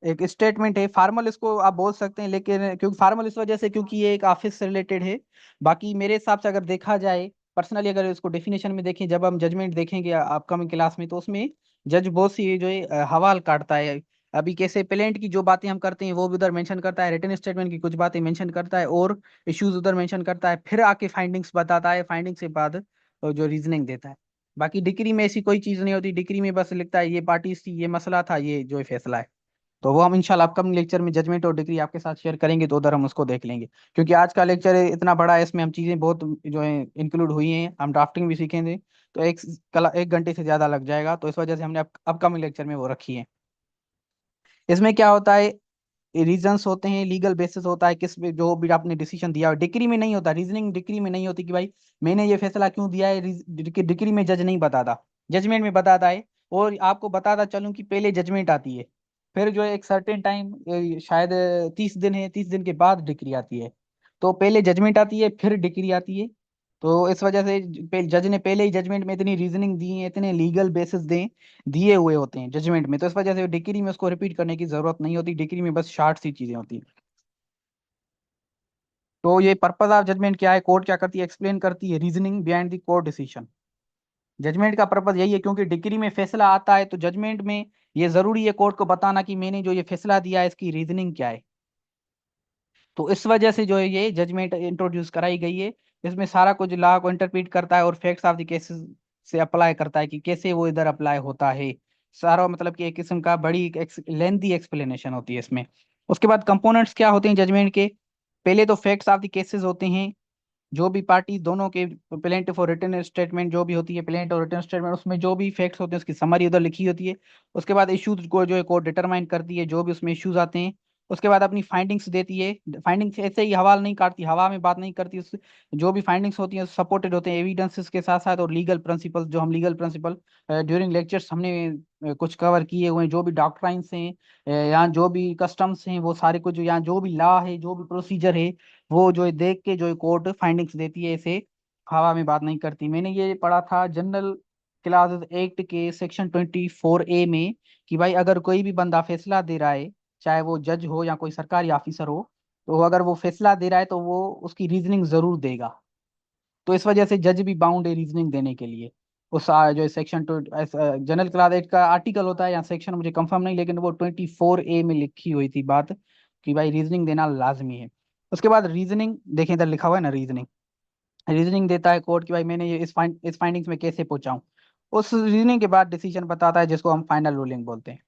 एक स्टेटमेंट है, फार्मल इसको आप बोल सकते हैं, लेकिन क्योंकि फार्मल इस वजह से क्योंकि ये एक ऑफिस से रिलेटेड है। बाकी मेरे हिसाब से अगर देखा जाए, पर्सनली अगर इसको डेफिनेशन में देखें, जब हम जजमेंट देखेंगे अपकमिंग क्लास में, तो उसमें जज बहुत सी जो है हवाल काटता है। अभी कैसे प्लेंट की जो बातें हम करते हैं वो भी उधर मेंशन करता है, रिटन स्टेटमेंट की कुछ बातें मेंशन करता है, और इश्यूज उधर मेंशन करता है, फिर आके फाइंडिंग्स बताता है, फाइंडिंग से बाद जो रीजनिंग देता है। बाकी डिग्री में ऐसी कोई चीज नहीं होती, डिग्री में बस लिखता है ये पार्टी थी, ये मसला था, ये जो है फैसला है। तो वो हम इंशाल्लाह अपकमिंग लेक्चर में जजमेंट और डिग्री आपके साथ शेयर करेंगे, तो उधर हम उसको देख लेंगे। क्योंकि आज का लेक्चर इतना बड़ा है, इसमें हम चीज़ें बहुत जो है इंक्लूड हुई हैं, हम ड्राफ्टिंग भी सीखेंगे, तो एक घंटे से ज़्यादा लग जाएगा, तो इस वजह से हमने अपकमिंग लेक्चर में वो रखी है। इसमें क्या होता है, रीजंस होते हैं, लीगल बेसिस होता है, किस पे जो भी आपने डिसीजन दिया, डिग्री में नहीं होता, रीजनिंग डिग्री में नहीं होती कि भाई मैंने ये फैसला क्यों दिया है, डिग्री में जज नहीं बताता। जजमेंट में बताता है। और आपको बताता चलूं कि पहले जजमेंट आती है, फिर जो है एक सर्टेन टाइम, शायद 30 दिन है, 30 दिन के बाद डिक्री आती है। तो पहले जजमेंट आती है फिर डिक्री आती है। तो इस वजह से जज ने पहले ही जजमेंट में इतनी रीजनिंग दी है, इतने लीगल बेसिस दे दिए हुए होते हैं जजमेंट में, तो इस वजह से डिक्री में उसको रिपीट करने की जरूरत नहीं होती, डिक्री में बस शार्ट सी चीजें होती हैं। तो ये पर्पज ऑफ जजमेंट क्या है, कोर्ट क्या करती है, एक्सप्लेन करती है reasoning behind the court decision. Judgment का पर्पज यही है, क्योंकि डिग्री में फैसला आता है तो जजमेंट में ये जरूरी है कोर्ट को बताना कि मैंने जो ये फैसला दिया है इसकी रीजनिंग क्या है। तो इस वजह से जो है ये जजमेंट इंट्रोड्यूस कराई गई है। इसमें सारा कुछ लॉ को इंटरप्रेट करता है और फैक्ट्स ऑफ द केसेस से अप्लाई करता है कि कैसे वो इधर अप्लाई होता है। सारा मतलब कि एक किस्म का बड़ी लेंथी एक्सप्लेनेशन होती है इसमें। उसके बाद कंपोनेंट्स क्या होते हैं जजमेंट के। पहले तो फैक्ट्स ऑफ द केसेस होते हैं, जो भी पार्टी दोनों के प्लेंटिफ और रिटन स्टेटमेंट जो भी होती है, प्लेंट और रिटन स्टेटमेंट, उसमें जो भी फैक्ट्स होते हैं उसकी समरी उधर लिखी होती है। उसके बाद इश्यूज को जो है कोर्ट डिटरमाइन करती है, जो भी उसमें इश्यूज आते हैं। उसके बाद अपनी फाइंडिंग्स देती है। फाइंडिंग्स ऐसे ही हवाल नहीं काटती, हवा में बात नहीं करती उस, जो भी फाइंडिंग्स होती हैं सपोर्टेड होते हैं एविडेंसेस के साथ साथ, और लीगल प्रिंसिपल, जो हम लीगल प्रिंसिपल ड्यूरिंग लेक्चर्स हमने कुछ कवर किए हुए हैं, जो भी डॉक्ट्राइंस हैं या जो भी कस्टम्स हैं, वो सारे कुछ, या जो भी लॉ है, जो भी प्रोसीजर है, वो जो है देख के जो है कोर्ट फाइंडिंग्स देती है, इसे हवा में बात नहीं करती। मैंने ये पढ़ा था जनरल क्लासेस एक्ट के सेक्शन 24A में, कि भाई अगर कोई भी बंदा फैसला दे रहा है, चाहे वो जज हो या कोई सरकारी ऑफिसर हो, तो अगर वो फैसला दे रहा है तो वो उसकी रीजनिंग जरूर देगा। तो इस वजह से जज भी बाउंड है रीजनिंग देने के लिए। उस जो section two general class eight का आर्टिकल होता है या सेक्शन, मुझे कंफर्म नहीं, लेकिन वो 24A में लिखी हुई थी बात, कि भाई रीजनिंग देना लाजमी है। उसके बाद रीजनिंग देखें, इधर लिखा हुआ है ना रीजनिंग। रीजनिंग देता है कोर्ट कि भाई मैंने ये इस फाइंडिंग्स में कैसे पहुंचाऊं। उस रीजनिंग के बाद डिसीजन बताता है, जिसको हम फाइनल रूलिंग बोलते हैं।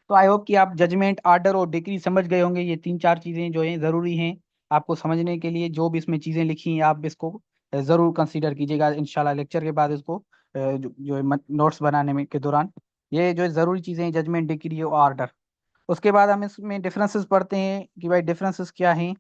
तो आई होप कि आप जजमेंट, आर्डर और डिक्री समझ गए होंगे। ये तीन चार चीजें जो हैं जरूरी हैं आपको समझने के लिए। जो भी इसमें चीजें लिखी हैं आप इसको जरूर कंसीडर कीजिएगा इंशाल्लाह लेक्चर के बाद इसको, जो नोट्स बनाने में के दौरान। ये जो जरूरी चीजें हैं, जजमेंट, डिक्री और आर्डर। उसके बाद हम इसमें डिफरेंसेस पढ़ते हैं कि भाई डिफरेंसेस क्या हैं।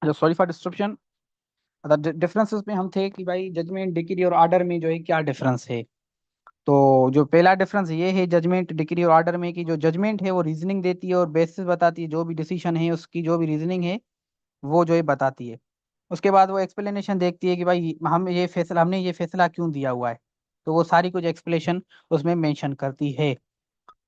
जो सॉरी फॉर डिस्ट्रप्शन, डिफरेंसेस में हम थे कि भाई जजमेंट, डिक्री और आर्डर में जो है क्या डिफरेंस है। तो जो पहला डिफरेंस ये है जजमेंट, डिक्री और आर्डर में, कि जो जजमेंट है वो रीजनिंग देती है और बेसिस बताती है, जो भी डिसीजन है उसकी जो भी रीजनिंग है वो जो है बताती है। उसके बाद वो एक्सप्लेनेशन देखती है कि भाई हमने ये फैसला क्यों दिया हुआ है, तो वो सारी कुछ एक्सप्लेनेशन उसमें मेंशन करती है।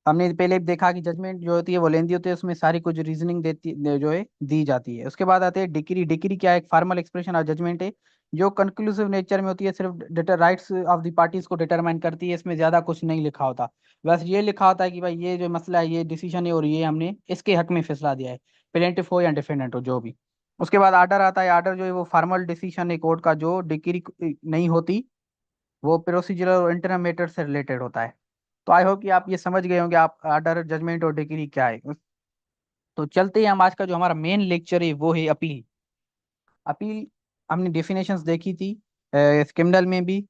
हमने पहले भी देखा कि जजमेंट जो होती है वो लेंदी होती है, उसमें सारी कुछ रीजनिंग जो है दी जाती है। उसके बाद आते हैं डिक्री। डिक्री क्या है, एक फॉर्मल एक्सप्रेशन ऑफ जजमेंट है, जो कंक्लूसिव नेचर में होती है, सिर्फ राइट्स ऑफ द पार्टीज को डिटरमाइन करती है, इसमें ज्यादा कुछ नहीं लिखा होता। बस ये लिखा होता है कि भाई ये जो मसला है, ये डिसीजन है और ये हमने इसके हक में फैसला दिया है, प्लेंटिफ हो या डिफेंडेंट हो जो भी। उसके बाद आर्डर आता है। आर्डर जो है वो फॉर्मल डिसीजन है कोर्ट का, जो डिक्री नहीं होती, वो प्रोसीजरल और इंटरनल मैटर से रिलेटेड होता है। तो आई होप कि आप ये समझ गए होंगे आप आर्डर, जजमेंट और डिग्री क्या है। तो चलते हैं हम, आज का जो हमारा मेन लेक्चर है वो है अपील। अपील हमने डेफिनेशंस देखी थी क्रिमिनल में भी,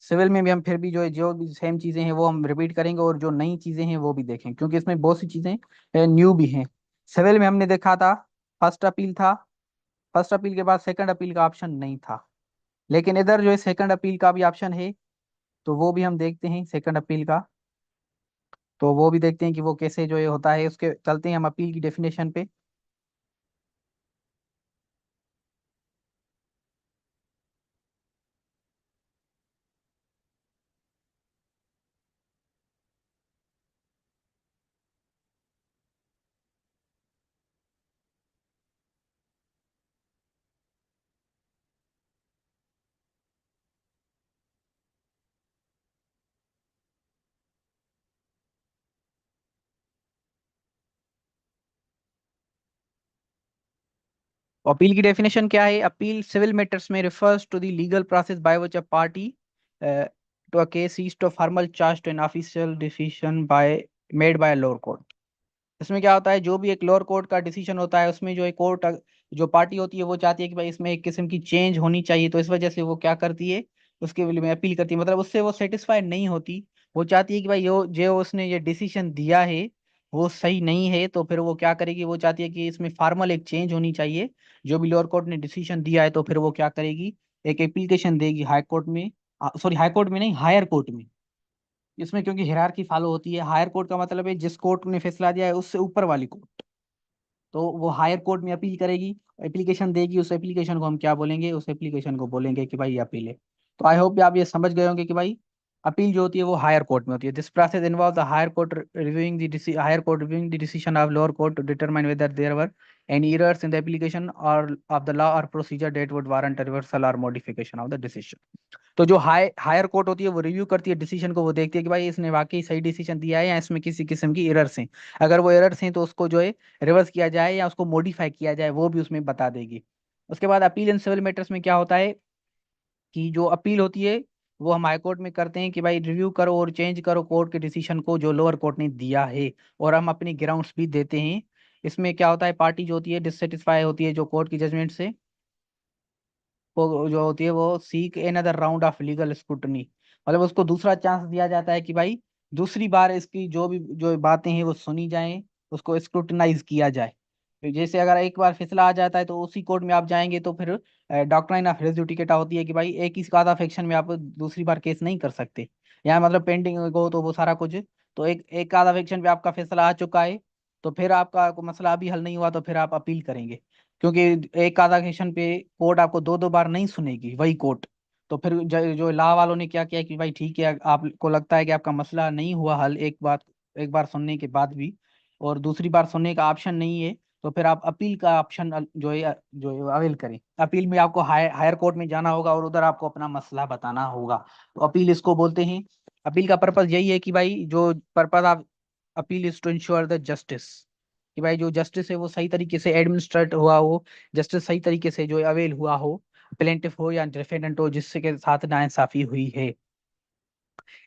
सिविल में भी। हम फिर भी जो भी सेम चीजें हैं वो हम रिपीट करेंगे, और जो नई चीजें हैं वो भी देखेंगे, क्योंकि इसमें बहुत सी चीजें न्यू भी हैं। सिविल में हमने देखा था फर्स्ट अपील था, फर्स्ट अपील के बाद सेकंड अपील का ऑप्शन नहीं था, लेकिन इधर जो है सेकंड अपील का भी ऑप्शन है। तो वो भी हम देखते हैं सेकंड अपील का। तो वो भी देखते हैं कि वो कैसे जो ये होता है। उसके चलते हैं हम अपील की डेफिनेशन पे। अपील की डेफिनेशन क्या है? अपील सिविल मैटर्स में refers to the legal process by which a party to a case सीज to formal charge to an official decision by made by lower court. इसमें क्या होता है, जो भी एक लोअर कोर्ट का डिसीजन होता है उसमें जो एक कोर्ट जो पार्टी होती है वो चाहती है कि भाई इसमें एक किस्म की चेंज होनी चाहिए, तो इस वजह से वो क्या करती है, उसके लिए में अपील करती है। मतलब उससे वो सेटिस्फाइड नहीं होती, वो चाहती है कि भाई जो उसने ये डिसीजन दिया है वो सही नहीं है, तो फिर वो क्या करेगी, वो चाहती है कि इसमें फॉर्मल एक चेंज होनी चाहिए। जो भी लोअर कोर्ट ने डिसीजन दिया है तो फिर वो क्या करेगी, एक एप्लीकेशन देगी हाई कोर्ट में, सॉरी हाई कोर्ट में नहीं, हायर कोर्ट में। इसमें क्योंकि हिरार्की फॉलो होती है, हायर कोर्ट का मतलब है जिस कोर्ट ने फैसला दिया है उससे ऊपर वाली कोर्ट, तो वो हायर कोर्ट में अपील करेगी, एप्लीकेशन देगी। उस एप्लीकेशन को हम क्या बोलेंगे, उस एप्लीकेशन को बोलेंगे कि भाई ये अपील है। तो आई होप आप ये समझ गए होंगे कि भाई अपील जो होती है वो हायर कोर्ट में होती है। This process involve the higher court reviewing the higher court reviewing the decision of lower court to determine whether there were any errors in the application or of the law or procedure that would warrant a reversal or modification of the decision। तो जो higher court होती है वो review करती है decision को, वो देखती है कि भाई इसने वाकई सही डिसीजन दिया है या इसमें किसी किस्म की एरर्स हैं। अगर वो एरर्स हैं तो उसको जो है रिवर्स किया जाए या उसको मॉडिफाई किया जाए, वो भी उसमें बता देगी। उसके बाद अपील इन सिविल मैटर्स में क्या होता है कि जो अपील होती है वो हम हाई कोर्ट में करते हैं कि भाई रिव्यू करो और चेंज करो कोर्ट के डिसीजन को जो लोअर कोर्ट ने दिया है, और हम अपनी ग्राउंड्स भी देते हैं। इसमें क्या होता है, पार्टी जो होती है डिससेटिस्फाई होती है जो कोर्ट की जजमेंट से, वो जो होती है वो seek another round of legal scrutiny, मतलब उसको दूसरा चांस दिया जाता है कि भाई दूसरी बार इसकी जो भी जो बातें हैं वो सुनी जाएं, उसको स्क्रूटनाइज किया जाए। तो जैसे अगर एक बार फैसला आ जाता है तो उसी कोर्ट में आप जाएंगे तो फिर डॉक्ट्राइन ऑफ रेस जुडिकेटा होती है कि भाई एक ही आधा फैक्शन में आप दूसरी बार केस नहीं कर सकते। यहाँ मतलब पेंडिंग हो तो वो सारा कुछ, तो एक एक आधा फैक्शन पे आपका फैसला आ चुका है तो फिर आपका कोई मसला अभी हल नहीं हुआ तो फिर आप अपील करेंगे। क्योंकि एक आधा क्वेश्चन पे कोर्ट आपको दो दो बार नहीं सुनेगी वही कोर्ट। तो फिर जो लॉ वालों ने क्या किया कि भाई ठीक है, आपको लगता है कि आपका मसला नहीं हुआ हल एक बार सुनने के बाद भी, और दूसरी बार सुनने का ऑप्शन नहीं है, तो फिर आप अपील का ऑप्शन जो है अवेल करें। अपील में आपको हायर कोर्ट में जाना होगा और उधर आपको अपना मसला बताना होगा। तो अपील इसको बोलते हैं। अपील का पर्पज यही है कि भाई जो purpose of appeal is to ensure the justice, कि भाई जो जस्टिस है वो सही तरीके से एडमिनिस्ट्रेट हुआ हो, जस्टिस सही तरीके से जो अवेल हुआ हो, प्लेंटिफ हो या डिफेंडेंट हो जिससे के साथ नाइंसाफी हुई है।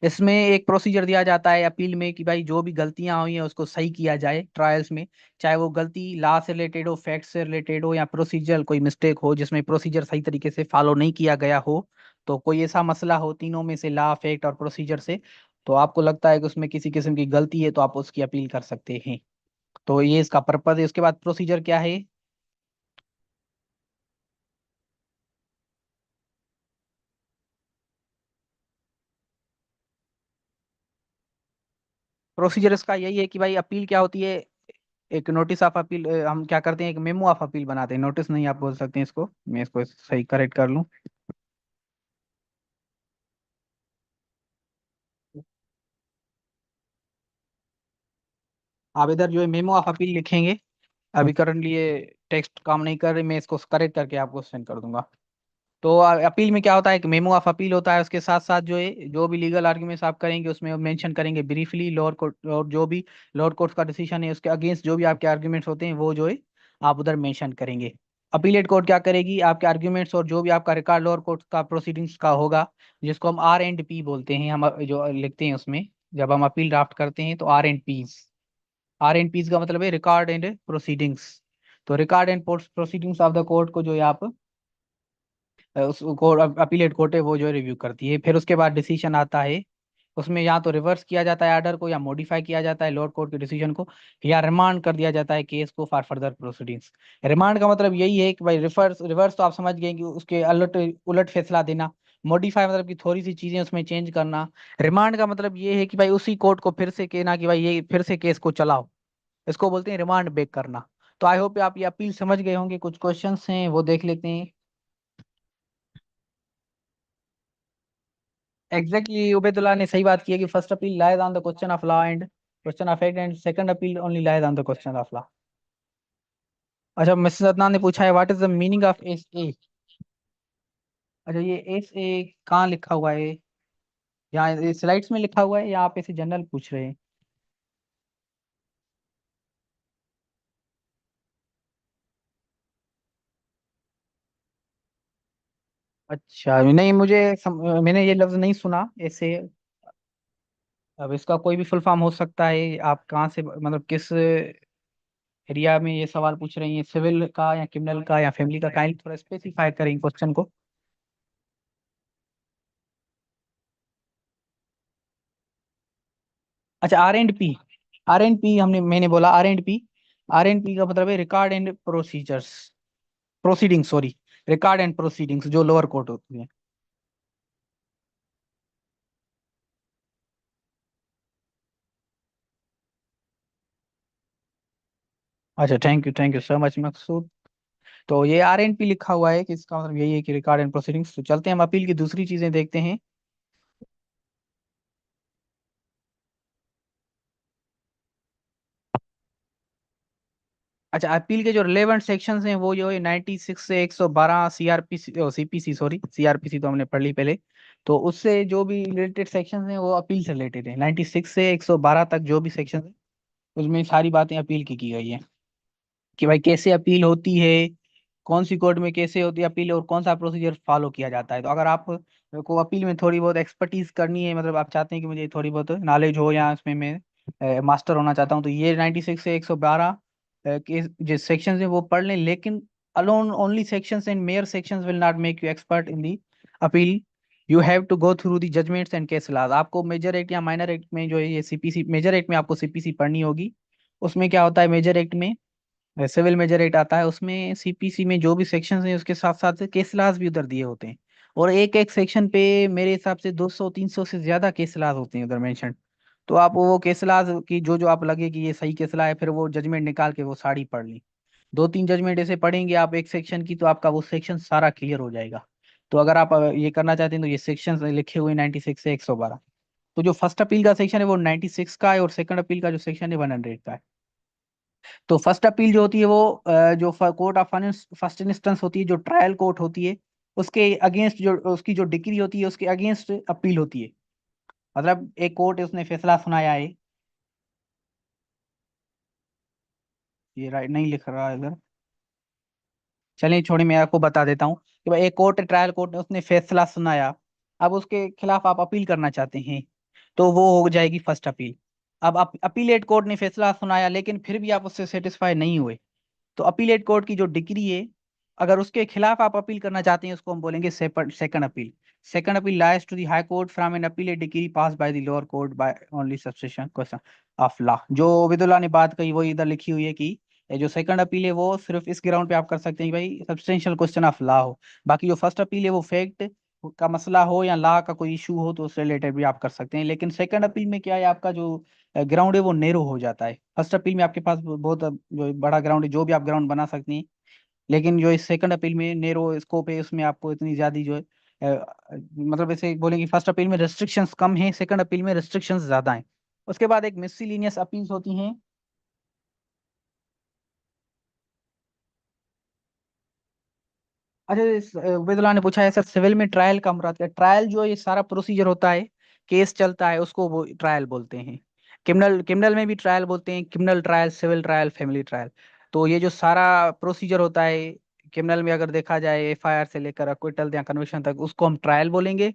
इसमें एक प्रोसीजर दिया जाता है अपील में कि भाई जो भी गलतियां हुई हैं उसको सही किया जाए ट्रायल्स में, चाहे वो गलती लॉ से रिलेटेड हो, फैक्ट से रिलेटेड हो, या प्रोसीजर कोई मिस्टेक हो जिसमें प्रोसीजर सही तरीके से फॉलो नहीं किया गया हो। तो कोई ऐसा मसला हो तीनों में से, लॉ, फैक्ट और प्रोसीजर से, तो आपको लगता है कि उसमें किसी किस्म की गलती है तो आप उसकी अपील कर सकते हैं। तो ये इसका पर्पज है। उसके बाद प्रोसीजर क्या है? प्रोसीजर इसका यही है कि भाई अपील क्या होती है, एक नोटिस ऑफ अपील, हम क्या करते हैं एक मेमो ऑफ अपील बनाते हैं, नोटिस नहीं आप बोल सकते हैं इसको, मैं इसको सही करेक्ट कर लूँ। आप इधर जो है मेमो ऑफ अपील लिखेंगे। अभी करंटली ये टेक्स्ट काम नहीं कर रही, मैं इसको करेक्ट करके आपको सेंड कर दूंगा। तो अपील में क्या होता है कि मेमो ऑफ अपील होता है, उसके साथ साथ जो है जो भी लीगल आर्ग्यूमेंट्स आप करेंगे उसमें मेंशन करेंगे ब्रीफली लोअर कोर्ट, और जो भी लोअर कोर्ट का डिसीजन है उसके अगेंस्ट जो भी आपके आर्ग्यूमेंट्स होते हैं वो जो है आप उधर मेंशन करेंगे। अपीलेट कोर्ट क्या करेगी, आपके आर्ग्यूमेंट्स और जो भी आपका रिकॉर्ड लोअर कोर्ट का प्रोसीडिंग्स का होगा, जिसको हम R&P बोलते हैं, हम जो लिखते हैं उसमें, जब हम अपील ड्राफ्ट करते हैं तो R&Ps, R&Ps का मतलब है रिकॉर्ड एंड प्रोसीडिंग्स। तो record and proceedings of the court को जो है आप उस कोर्ट अपीलेट कोर्ट है वो जो रिव्यू करती है। फिर उसके बाद डिसीजन आता है, उसमें या तो रिवर्स किया जाता है ऑर्डर को, या मॉडिफाई किया जाता है लोअर कोर्ट के डिसीजन को, या रिमांड कर दिया जाता है केस को फॉर फर्दर प्रोसीडिंग्स। रिमांड का मतलब यही है कि भाई रिवर्स रिवर्स तो आप समझ गए कि उसके उलट उलट फैसला देना। मॉडिफाई मतलब कि थोड़ी सी चीजें उसमें चेंज करना। रिमांड का मतलब ये है कि भाई उसी कोर्ट को फिर से कहना कि भाई ये फिर से केस को चलाओ, इसको बोलते हैं रिमांड बैक करना। तो आई होप आप ये अपील समझ गए होंगे। कुछ क्वेश्चंस हैं वो देख लेते हैं। एग्जैक्टली उबैदुल्ला ने सही बात की है कि first appeal lies on the question of law and question of fact, and second appeal only lies on the question of law. अच्छा, मिसेस अदनान ने पूछा है what is the meaning of SA। अच्छा, ये SA कहाँ लिखा हुआ है? यहाँ स्लाइड्स में लिखा हुआ है या आप ऐसे जनरल पूछ रहे हैं? अच्छा नहीं, मैंने ये लफ्ज नहीं सुना ऐसे। अब इसका कोई भी फुल फॉर्म हो सकता है, आप कहाँ से मतलब किस एरिया में ये सवाल पूछ रही हैं, सिविल का या क्रिमिनल का या फैमिली का, काइंड थोड़ा स्पेसिफाई करें क्वेश्चन को। अच्छा, आर एंड पी मैंने बोला R and P. R and P का मतलब है record and procedures, proceeding sorry, record and proceedings जो लोअर कोर्ट होती है। अच्छा, thank you so much Maqsood. तो ये आर एंड पी लिखा हुआ है कि इसका मतलब यही है कि रिकॉर्ड एंड प्रोसीडिंग्स। तो चलते हैं हम अपील की दूसरी चीजें देखते हैं। अच्छा, अपील के जो रिलेवेंट सेक्शंस हैं वो जो है 96 से 112 सीआरपीसी, सीपीसी सॉरी, सीआरपीसी तो हमने पढ़ ली पहले। तो उससे जो भी रिलेटेड सेक्शंस हैं वो अपील से रिलेटेड है, 96 से 112 तक जो भी सेक्शन है उसमें सारी बातें अपील की गई है। कि भाई कैसे अपील होती है, कौन सी कोर्ट में कैसे होती है अपील, और कौन सा प्रोसीजर फॉलो किया जाता है। तो अगर आप को अपील में थोड़ी बहुत एक्सपर्टीज करनी है, मतलब आप चाहते हैं कि मुझे थोड़ी बहुत नॉलेज हो या इसमें मैं मास्टर होना चाहता हूँ, तो ये 96 से 112 के जो सेक्शंस है वो पढ़ लें। लेकिन alone only sections and mere sections will not make you expert in the appeal. You have to go through the judgments and case laws. आपको मेजर एक्ट या माइनर एक्ट में जो है ये सीपीसी, मेजर एक्ट में आपको CPC पढ़नी होगी। उसमें क्या होता है, मेजर एक्ट में सिविल मेजर एक्ट आता है, उसमें सीपीसी में जो भी सेक्शन है उसके साथ साथ केस लॉज भी उधर दिए होते हैं। और एक एक सेक्शन पे मेरे हिसाब से 200 300 से ज्यादा केस लॉज होते हैं उधर मेंशन। तो आप वो केस लॉज की जो जो आप लगे कि ये सही केस लॉ है, फिर वो जजमेंट निकाल के वो सारी पढ़ ली। दो तीन जजमेंट ऐसे पढ़ेंगे आप एक सेक्शन की, तो आपका वो सेक्शन सारा क्लियर हो जाएगा। तो अगर आप ये करना चाहते हैं तो ये सेक्शन लिखे हुए 96 से 112। तो जो फर्स्ट अपील का सेक्शन है वो 96 का है, और सेकंड अपील का जो सेक्शन है 100 का है। तो फर्स्ट अपील जो होती है वो जो कोर्ट ऑफ फर्स्ट इंस्टेंस होती है, जो ट्रायल कोर्ट होती है, उसके अगेंस्ट जो उसकी जो डिक्री होती है उसके अगेंस्ट अपील होती है। मतलब एक कोर्ट है उसने फैसला सुनाया है। ये राइट नहीं लिख रहा है इधर। चलिए छोड़िए, मैं आपको बता देता हूँ कि भाई एक कोर्ट, ट्रायल कोर्ट ने उसने फैसला सुनाया। अब उसके खिलाफ आप अपील करना चाहते हैं, तो वो हो जाएगी फर्स्ट अपील। अब अपीलेट कोर्ट ने फैसला सुनाया लेकिन फिर भी आप उससे सेटिस्फाई नहीं हुए, तो अपीलेट कोर्ट की जो डिग्री है, अगर उसके खिलाफ आप अपील करना चाहते हैं उसको हम बोलेंगे second appeal. Second appeal lies to the high court from an appellate decree passed by the lower court by only substantial question of law. जो उबैदुल्ला ने बात कही वो इधर लिखी हुई है कि ये जो सेकंड अपील है वो सिर्फ इस ग्राउंड पे आप कर सकते हैं कि भाई सब्सटेंशियल क्वेश्चन ऑफ लॉ हो। बाकी जो फर्स्ट अपील है वो फैक्ट का मसला हो या लॉ का कोई इशू हो तो उससे रिलेटेड भी आप कर सकते हैं। लेकिन सेकंड अपील में क्या है, आपका जो ग्राउंड है वो नेरो हो जाता है। फर्स्ट अपील में आपके पास बहुत जो बड़ा ग्राउंड है, जो भी आप ग्राउंड बना सकते हैं। लेकिन जो इस सेकंड अपील में नेरो स्कोप है, उसमें आपको इतनी ज्यादा जो है मतलब ऐसे बोलेंगे फर्स्ट अपील में रेस्ट्रिक्शंस कम है, सेकंड अपील में रेस्ट्रिक्शंस ज्यादा हैं। उसके बाद एक मिसलिनियस अपील्स होती हैं। अच्छा, उबैदुल्ला ने पूछा है सर सिविल में ट्रायल का मुराद क्या? ट्रायल जो ये सारा प्रोसीजर होता है, केस चलता है, उसको वो ट्रायल बोलते हैं। क्रिमिनल क्रिमिनल में भी ट्रायल बोलते हैं, criminal trial, civil trial, family trial. तो ये जो सारा प्रोसीजर होता है, क्रिमिनल में अगर देखा जाए एफआईआर से लेकर अक्विटल या कन्विक्शन तक, उसको हम ट्रायल बोलेंगे।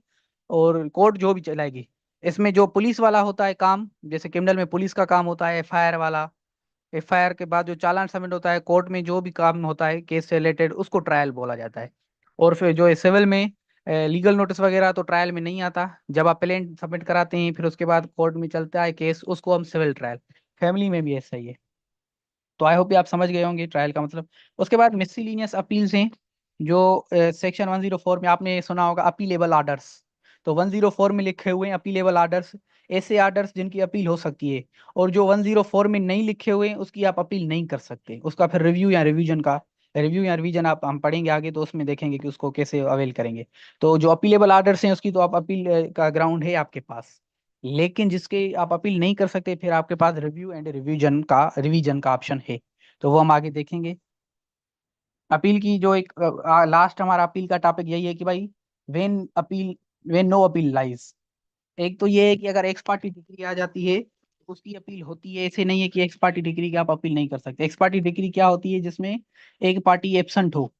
और कोर्ट जो भी चलाएगी, इसमें जो पुलिस वाला होता है काम, जैसे क्रिमिनल में पुलिस का काम होता है एफआईआर वाला, एफआईआर के बाद जो चालान सबमिट होता है कोर्ट में, जो भी काम होता है केस से रिलेटेड, उसको ट्रायल बोला जाता है। और फिर जो है सिविल में लीगल नोटिस वगैरह तो ट्रायल में नहीं आता। जब आप प्लेंट सबमिट कराते हैं फिर उसके बाद कोर्ट में चलता है केस, उसको हम सिविल ट्रायल। फैमिली में भी ऐसा ही है। तो आई होप आप समझ गए होंगे ट्रायल का मतलब। उसके बाद मिसलिनियस अपील्स हैं, जो सेक्शन 104 में आपने सुना होगा अपीलेबल आर्डर्स। तो 104 में लिखे हुए हैं अपीलेबल आर्डर्स, ऐसे आर्डर्स जिनकी अपील हो सकती है। और जो 104 में नहीं लिखे हुए हैं उसकी आप अपील नहीं कर सकते, उसका फिर रिव्यू या रिवीजन आप हम पढ़ेंगे आगे, तो उसमें देखेंगे कि उसको कैसे अवेल करेंगे। तो जो अपीलेबल आर्डर्स हैं उसकी तो आप अपील का ग्राउंड है आपके पास। लेकिन जिसके आप अपील नहीं कर सकते, फिर आपके पास रिव्यू एंड रिवीजन का ऑप्शन है। तो वो हम आगे देखेंगे। अपील की जो एक लास्ट हमारा अपील का टॉपिक यही है कि भाई when appeal, when no appeal lies. एक तो ये है कि अगर एक्स पार्टी डिग्री आ जाती है तो उसकी अपील होती है। ऐसे नहीं है कि एक्स पार्टी डिग्री की आप अपील नहीं कर सकते। एक्स पार्टी डिग्री क्या होती है, जिसमें एक पार्टी एब्सेंट हो,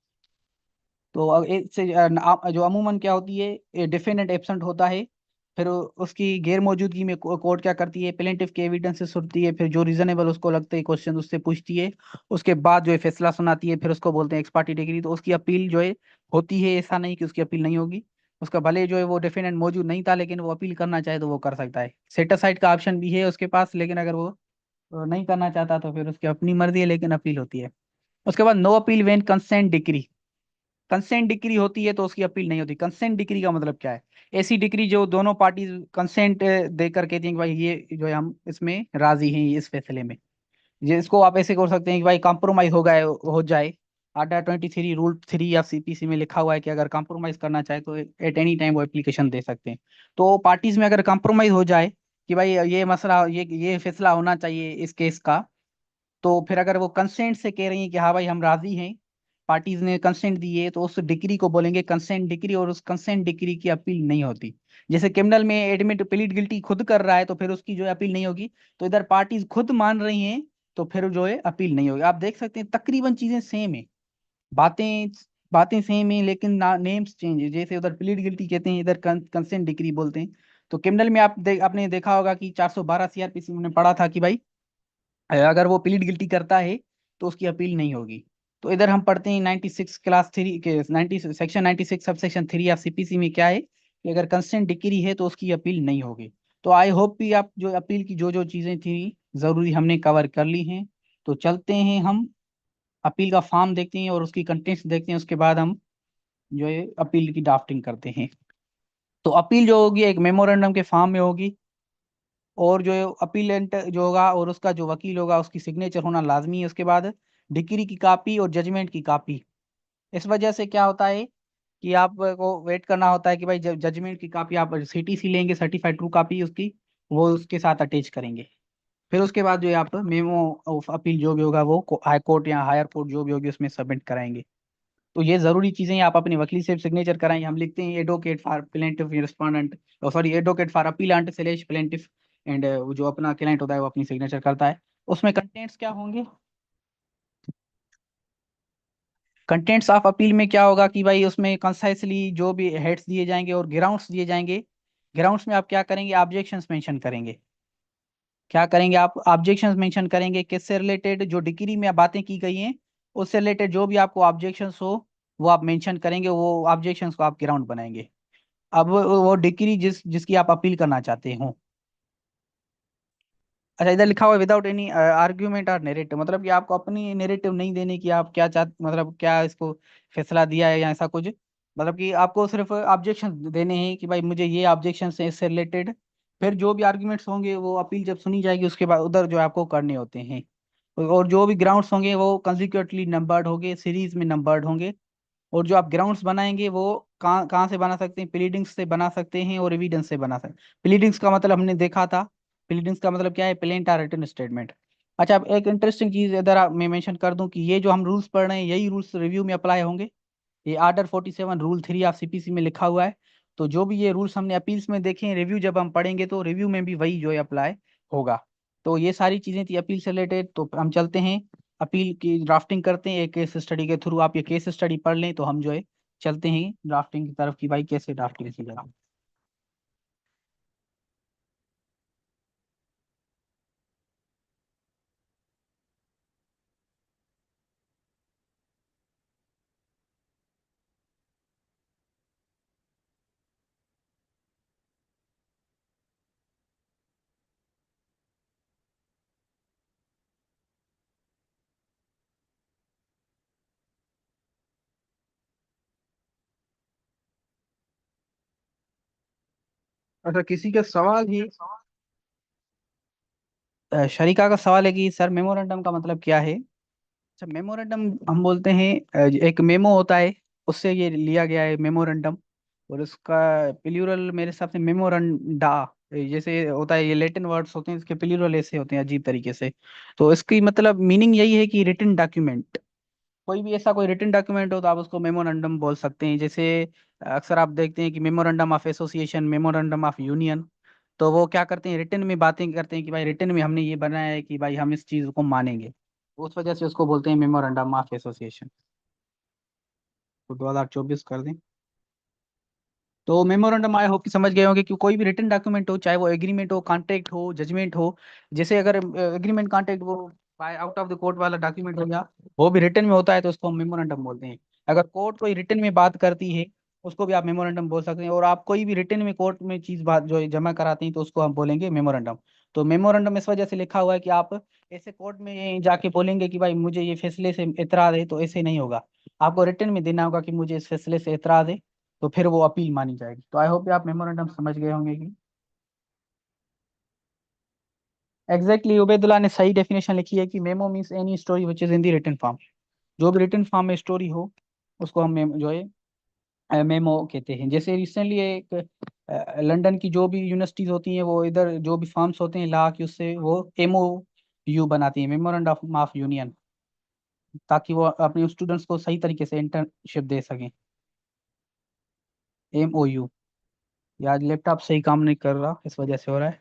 तो इससे जो अमूमन क्या होती है, डिफेंडेंट एब्सेंट होता है, फिर उसकी गैर मौजूदगी में कोर्ट क्या करती है, प्लेंटिफ के एविडेंस से सुनती है, फिर जो रीजनेबल उसको लगते है क्वेश्चन उससे पूछती है, उसके बाद जो है फैसला सुनाती है, फिर उसको बोलते हैं एक्स पार्टी डिग्री। तो उसकी अपील जो है होती है, ऐसा नहीं कि उसकी अपील नहीं होगी। उसका भले जो है वो डिफेंडेंट मौजूद नहीं था, लेकिन वो अपील करना चाहे तो वो कर सकता है। सेटासाइड का ऑप्शन भी है उसके पास, लेकिन अगर वो नहीं करना चाहता तो फिर उसकी अपनी मर्जी है, लेकिन अपील होती है। उसके बाद no appeal when consent decree. Consent decree होती है तो उसकी अपील नहीं होती। कंसेंट डिक्री का मतलब क्या है? ऐसी डिक्री जो दोनों पार्टी कंसेंट देकर कहती हैं कि भाई ये जो है हम इसमें राजी हैं इस फैसले में। जिसको आप ऐसे कर सकते हैं कि भाई कॉम्प्रोमाइज हो जाए। आर्डर 23 रूल 3 या सीपीसी में लिखा हुआ है कि अगर कॉम्प्रोमाइज करना चाहे तो एट एनी टाइम वो एप्लीकेशन दे सकते हैं। तो पार्टीज में अगर कॉम्प्रोमाइज हो जाए कि भाई ये मसला, ये फैसला होना चाहिए इस केस का, तो फिर अगर वो कंसेंट से कह रही हैं कि हाँ भाई हम राजी हैं, पार्टीज ने कंसेंट दी है, तो उस डिग्री को बोलेंगे कंसेंट डिग्री, और उस कंसेंट डिग्री की अपील नहीं होती। जैसे क्रिमिनल में एडमिट प्लीड गिल्टी खुद कर रहा है तो फिर उसकी जो है अपील नहीं होगी। तो इधर पार्टीज खुद मान रही हैं, तो फिर जो है अपील नहीं होगी। आप देख सकते हैं तकरीबन चीजें सेम है, बातें बातें सेम है, लेकिन नेम्स चेंज है। जैसे उधर प्लीड गिल्टी कहते हैं, इधर कंसेंट डिग्री बोलते हैं। तो क्रिमिनल में आपने देखा होगा कि 412 सीआरपीसी में पढ़ा था कि भाई अगर वो प्लीड गिल्टी करता है तो उसकी अपील नहीं होगी। तो इधर हम पढ़ते हैं 96 क्लास 3 के 90 section 96 sub section 3 of CPC में क्या है कि अगर कंसेंट डिक्री है तो उसकी अपील नहीं होगी। तो आई होप कि आप जो अपील की जो जो चीजें थी जरूरी हमने कवर कर ली हैं। तो चलते हैं हम अपील का फॉर्म देखते हैं और उसकी कंटेंट्स देखते हैं, उसके बाद हम जो है अपील की ड्राफ्टिंग करते हैं। तो अपील जो होगी एक मेमोरेंडम के फॉर्म में होगी, और जो अपीलेंट जो होगा और उसका जो वकील होगा उसकी सिग्नेचर होना लाजमी है। उसके बाद डिक्री की कॉपी और जजमेंट की कॉपी। इस वजह से क्या होता है कि आपको वेट करना होता है कि भाई जब जजमेंट की कॉपी आप सीटीसी लेंगे, सर्टिफाइड ट्रू कॉपी उसकी, वो उसके साथ अटैच करेंगे। फिर उसके बाद जो है आप मेमो ऑफ अपील जो भी होगा वो हाई कोर्ट या हायर कोर्ट जो भी होगी उसमें सबमिट कराएंगे। तो ये जरूरी चीजें हैं, आप अपने वकील से सिग्नेचर कराएंगे। हम लिखते हैं advocate for plaintiff respondent, sorry advocate for appellate slash plaintiff, and जो अपना क्लाइंट होता है वो अपनी सिग्नेचर करता है। उसमें कंटेंट्स क्या होंगे? कंटेंट्स ऑफ अपील में क्या होगा कि भाई उसमें कंसाइसली जो भी हेड्स दिए जाएंगे और ग्राउंड्स दिए जाएंगे। ग्राउंड्स में आप क्या करेंगे? ऑब्जेक्शंस मेंशन करेंगे। क्या करेंगे आप? ऑब्जेक्शंस मेंशन करेंगे किससे रिलेटेड? जो डिक्री में बातें की गई हैं उससे रिलेटेड जो भी आपको ऑब्जेक्शंस हो वो आप मेंशन करेंगे, वो ऑब्जेक्शंस को आप ग्राउंड बनाएंगे। अब वो डिक्री जिसकी आप अपील करना चाहते हो। अच्छा, इधर लिखा हुआ है विदाउट एनी आर्ग्यूमेंट और नेरेटिव, मतलब कि आपको अपनी नेरेटिव नहीं देने की, आप क्या चाह मतलब क्या इसको फैसला दिया है या ऐसा कुछ। मतलब कि आपको सिर्फ ऑब्जेक्शन देने हैं कि भाई मुझे ये ऑब्जेक्शन है इससे रिलेटेड। फिर जो भी आर्ग्यूमेंट्स होंगे वो अपील जब सुनी जाएगी उसके बाद उधर जो है आपको करने होते हैं। और जो भी ग्राउंड्स होंगे वो कंसिक्यूटिवली नंबर्ड होंगे, सीरीज में नंबर्ड होंगे। और जो आप ग्राउंड्स बनाएंगे वो कहाँ कहाँ से बना सकते हैं? प्लीडिंग्स से बना सकते हैं और एविडेंस से बना सकते हैं। प्लीडिंग्स का मतलब हमने देखा था, प्लीडिंग्स का मतलब क्या है? प्लेंट और रिटन स्टेटमेंट। अच्छा, अब एक इंटरेस्टिंग चीज इधर मैं मेंशन कर दूं कि ये जो हम रूल्स पढ़ रहे हैं यही रूल्स रिव्यू में अप्लाई होंगे। ये आर्डर 47 रूल 3 ऑफ सीपीसी में लिखा हुआ है। तो जो भी ये रूल्स हमने अपील्स में देखे हैं, रिव्यू जब हम पढ़ेंगे तो रिव्यू में भी वही जो है अप्लाई होगा। तो ये सारी चीजें थी अपील से रिलेटेड। तो हम चलते हैं अपील की ड्राफ्टिंग करते हैं एक केस स्टडी के थ्रू। आप ये केस स्टडी पढ़ लें तो हम जो है चलते हैं ड्राफ्टिंग की तरफ कि भाई कैसे ड्राफ्टिंग की जाए। अच्छा, किसी का सवाल ही शरीका का सवाल है कि सर मेमोरेंडम का मतलब क्या है? अच्छा, मेमोरेंडम हम बोलते हैं एक मेमो होता है, उससे ये लिया गया है मेमोरेंडम। और उसका प्लूरल मेरे हिसाब से मेमोरंडा जैसे होता है। ये लैटिन वर्ड्स होते हैं, इसके प्लूरल ऐसे होते हैं अजीब तरीके से। तो इसकी मतलब मीनिंग यही है कि रिटन डॉक्यूमेंट, कोई भी ऐसा कोई रिटन डॉक्यूमेंट हो तो आप उसको मेमोरेंडम बोल सकते हैं। जैसे अक्सर आप देखते हैं कि memorandum of association, memorandum of union, तो वो क्या करते हैं? रिटन में बातें करते हैं कि भाई रिटन में हमने ये बनाया है कि भाई हम इस चीज को मानेंगे। उस वजह से उसको बोलते हैं मेमोरेंडम ऑफ एसोसिएशन। तो 2024 कर दें। तो मेमोरेंडम आई होप कि समझ गए होंगे कि कोई भी रिटन डॉक्यूमेंट हो, चाहे वो एग्रीमेंट हो, कॉन्ट्रैक्ट हो, जजमेंट हो। जैसे अगर एग्रीमेंट कॉन्ट्रैक्ट वो आउट ऑफ द कोर्ट वाला डॉक्यूमेंट हो गया, वो भी रिटन में होता है तो उसको हम मेमोरेंडम बोलते हैं। अगर कोर्ट कोई रिटन में बात करती है, उसको भी आप मेमोरेंडम बोल सकते हैं। और आप कोई भी रिटन में कोर्ट में चीज बात जो है जमा कराते हैं तो उसको हम बोलेंगे मेमोरेंडम। तो मेमोरेंडम इस वजह से लिखा हुआ है कि आप ऐसे कोर्ट में जाके बोलेंगे कि भाई मुझे ये फैसले से एतराज है, तो ऐसे नहीं होगा। आपको रिटन में देना होगा कि मुझे इस फैसले से एतराज है, तो फिर वो अपील मानी जाएगी। तो आई होप आप मेमोरेंडम समझ गए होंगे कि एग्जैक्टली उबैदुल्ला ने सही डेफिनेशन लिखी है कि memo means any story which is in the written form. जो भी रिटन फॉर्म में स्टोरी हो उसको हम जो है मेमो कहते हैं। जैसे रिसेंटली एक लंदन की जो भी यूनिवर्सिटीज होती हैं वो इधर जो भी फॉर्म्स होते हैं ला के उससे वो एमओ यू बनाती हैं, मेमोरेंडम ऑफ यूनियन, ताकि वो अपने स्टूडेंट्स को सही तरीके से इंटर्नशिप दे सकें। Ammo you. यार लैपटॉप सही काम नहीं कर रहा, इस वजह से हो रहा है।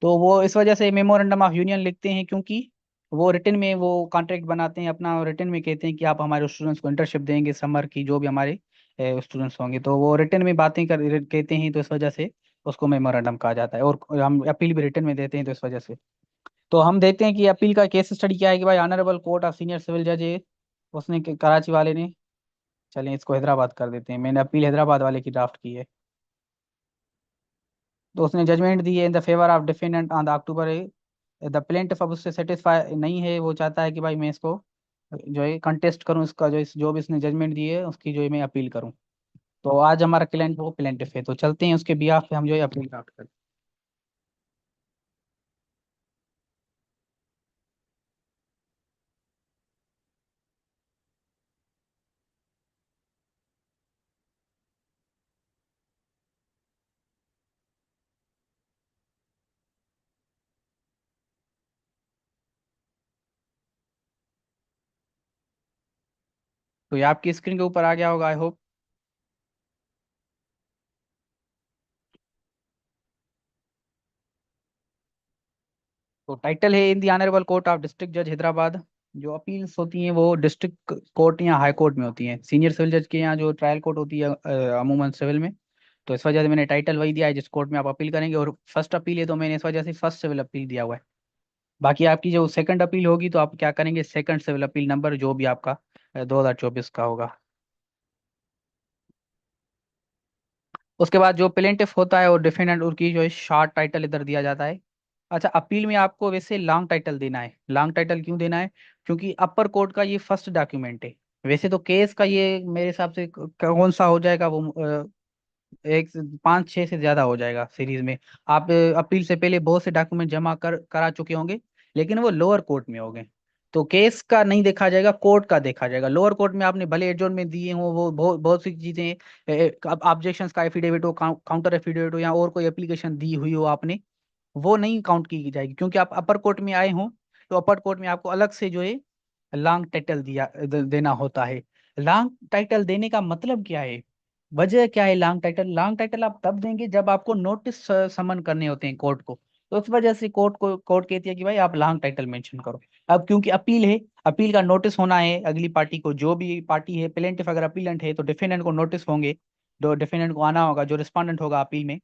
तो वो इस वजह से मेमोरेंडम ऑफ यूनियन लिखते हैं, क्योंकि वो रिटन में वो कॉन्ट्रैक्ट बनाते हैं अपना, रिटन में कहते हैं कि आप हमारे स्टूडेंट्स को इंटर्नशिप देंगे समर की, जो भी हमारे स्टूडेंट्स होंगे, तो वो रिटन में बातें कहते हैं, तो इस वजह से उसको मेमोरेंडम कहा जाता है। और हम अपील भी रिटन में देते हैं तो इस वजह से। तो हम देखते हैं कि अपील का केस स्टडी क्या है कि भाई honourable court of senior civil जज है, उसने कराची वाले ने, चलें इसको हैदराबाद कर देते हैं, मैंने अपील हैदराबाद वाले की ड्राफ्ट की है। तो उसने जजमेंट दी है in the favour of defendant on the October. The plaintiff अब उससे सेटिस्फाई नहीं है, वो चाहता है कि भाई मैं इसको जो है कंटेस्ट करूं, इसका जो भी इसने जजमेंट दी है उसकी जो है मैं अपील करूं। तो आज हमारा क्लाइंट वो प्लेंटिफ है, तो चलते हैं उसके बिहाफ पे हम जो है अपील ड्राफ्ट करते हैं। तो ये आपकी स्क्रीन के ऊपर आ गया होगा आई होप। तो टाइटल है in the honourable court of district जज हैदराबाद। जो अपील्स होती हैं वो डिस्ट्रिक्ट कोर्ट या हाई कोर्ट में होती हैं। सीनियर सिविल जज के यहाँ जो ट्रायल कोर्ट होती है अमूमन सिविल में। तो इस वजह से मैंने टाइटल वही दिया है जिस कोर्ट में आप अपील करेंगे, और फर्स्ट अपील है तो मैंने इस वजह से फर्स्ट सिविल अपील दिया हुआ है। बाकी आपकी जो सेकंड अपील होगी तो आप क्या करेंगे, सेकंड सिविल अपील नंबर जो भी आपका 2024 का होगा। उसके बाद जो प्लेंटिफ होता है और डिफेंडेंट उनकी जो है शॉर्ट टाइटल इधर दिया जाता है। अच्छा, अपील में आपको वैसे लॉन्ग टाइटल देना है। लॉन्ग टाइटल क्यों देना है? क्योंकि अपर कोर्ट का ये फर्स्ट डॉक्यूमेंट है। वैसे तो केस का ये मेरे हिसाब से कौन सा हो जाएगा वो एक से 5-6 से ज्यादा हो जाएगा सीरीज में। आप अपील से पहले बहुत से डॉक्यूमेंट जमा करा चुके होंगे, लेकिन वो लोअर कोर्ट में होंगे। तो केस का नहीं देखा जाएगा, कोर्ट का देखा जाएगा। लोअर कोर्ट में आपने भले एडजॉर्न में दिए हो वो बहुत बहुत सी चीजें, ऑब्जेक्शंस का एफिडेविट हो, काउंटर एफिडेविट हो, या और कोई एप्लीकेशन दी हुई हो आपने, वो नहीं काउंट की जाएगी, क्योंकि आप अपर कोर्ट में आए हो। तो अपर कोर्ट में आपको अलग से जो है लॉन्ग टाइटल देना होता है। लॉन्ग टाइटल देने का मतलब क्या है, वजह क्या है? लॉन्ग टाइटल आप तब देंगे जब आपको नोटिस समन करने होते हैं कोर्ट को। तो उस वजह से कोर्ट कहती है कि भाई आप लॉन्ग टाइटल मेंशन करो। अब क्योंकि अपील है, अपील का नोटिस होना है अगली पार्टी को, जो भी पार्टी है प्लेंटिफ अगर अपीलेंट है तो डिफेंडेंट को नोटिस होंगे, जो डिफेंडेंट को आना होगा, जो रिस्पोंडेंट होगा अपील में,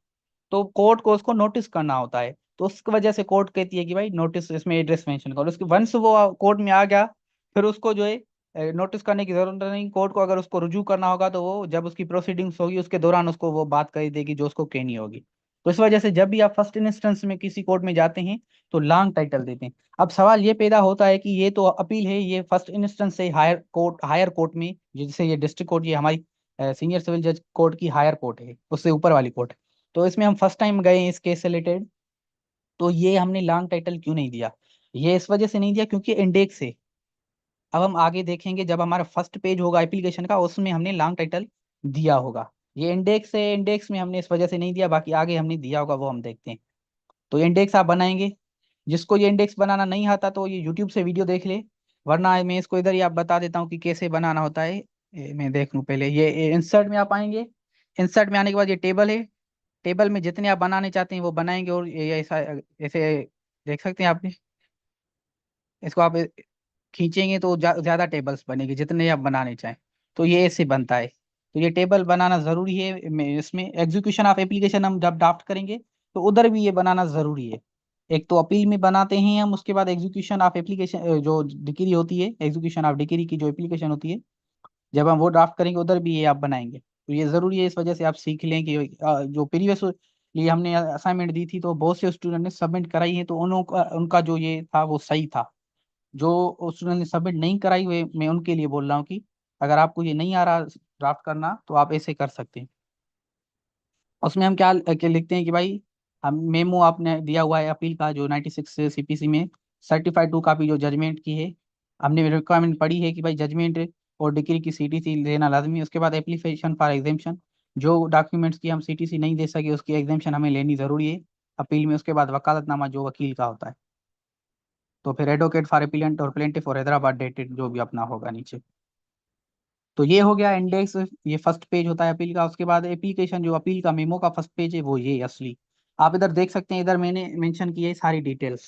तो कोर्ट को उसको नोटिस करना होता है। तो उस वजह से कोर्ट कहती है कि भाई नोटिस इसमें एड्रेस मेंशन करो। उसके वंस वो कोर्ट में आ गया, फिर उसको जो है नोटिस करने की जरूरत नहीं। कोर्ट को अगर उसको रुजू करना होगा तो वो जब उसकी प्रोसीडिंग्स होगी उसके दौरान उसको वो बात कर देगी जो उसको कहनी होगी। तो इस वजह से जब भी आप फर्स्ट इंस्टेंस में किसी कोर्ट में जाते हैं तो लॉन्ग टाइटल देते हैं। अब सवाल ये पैदा होता है कि ये तो अपील है, ये फर्स्ट इंस्टेंस से हायर कोर्ट में, जैसे ये डिस्ट्रिक्ट कोर्ट, ये हमारी सीनियर सिविल जज कोर्ट की हायर कोर्ट है, उससे ऊपर वाली कोर्ट। तो इसमें हम फर्स्ट टाइम गए हैं इस केस से रिलेटेड, तो ये हमने लॉन्ग टाइटल क्यों नहीं दिया? ये इस वजह से नहीं दिया क्योंकि इंडेक्स है। अब हम आगे देखेंगे जब हमारा फर्स्ट पेज होगा एप्लीकेशन का, उसमें हमने लॉन्ग टाइटल दिया होगा। ये इंडेक्स है, इंडेक्स में हमने इस वजह से नहीं दिया, बाकी आगे हमने दिया होगा वो हम देखते हैं। तो इंडेक्स आप बनाएंगे। जिसको ये इंडेक्स बनाना नहीं आता तो ये यूट्यूब से वीडियो देख ले, वरना मैं इसको इधर ही आप बता देता हूँ कि कैसे बनाना होता है। मैं देख लूँ पहले, ये इंसर्ट में आप आएंगे। इंसर्ट में आने के बाद ये टेबल है। टेबल में जितने आप बनाने चाहते हैं वो बनाएंगे, और ये ऐसा ऐसे देख सकते हैं आपने, इसको आप खींचेंगे तो ज्यादा टेबल्स बनेगी जितने आप बनाने चाहें। तो ये ऐसे बनता है। तो ये टेबल बनाना जरूरी है। इसमें एग्जीक्यूशन ऑफ एप्लीकेशन हम जब ड्राफ्ट करेंगे तो उधर भी ये बनाना जरूरी है। एक तो अपील में बनाते हैं हम, उसके बाद एग्जीक्यूशन ऑफ एप्लीकेशन जो डिक्री होती है, एग्जीक्यूशन ऑफ डिक्री की जो एप्लीकेशन होती है, जब हम वो ड्राफ्ट करेंगे उधर भी ये आप बनाएंगे। तो ये जरूरी है, इस वजह से आप सीख लें कि जो प्रीवियस ये हमने असाइनमेंट दी थी तो बहुत से स्टूडेंट ने सबमिट कराई है, तो उनका उनका जो ये था वो सही था। जो स्टूडेंट ने सबमिट नहीं कराई हुए, मैं उनके लिए बोल रहा हूँ कि अगर आपको ये नहीं आ रहा ड्राफ्ट करना तो आप ऐसे कर सकते हैं। उसमें हम क्या लिखते हैं कि भाई हम मेमो आपने दिया हुआ है अपील का जो 96 सीपीसी में सर्टिफाइड टू कॉपी जो जजमेंट की है, हमने रिक्वायरमेंट पढ़ी है कि भाई जजमेंट और डिग्री की सीटीसी लेना लाजमी है। उसके बाद एप्लीकेशन फॉर एग्जाम्शन, जो डॉक्यूमेंट्स की हम सीटीसी नहीं दे सके उसकी एग्जाम्शन हमें लेनी जरूरी है अपील में। उसके बाद वकालतनामा जो वकील का होता है, तो फिर एडवोकेट फॉर एप्लीकेंट और प्लेंटिफ और हैदराबाद डेटेड जो भी अपना होगा नीचे। तो ये हो गया इंडेक्स, ये फर्स्ट पेज होता है अपील का। उसके बाद एप्लीकेशन जो अपील का मेमो का फर्स्ट पेज है वो ये असली आप इधर देख सकते हैं। इधर मैंने मेंशन की है सारी डिटेल्स,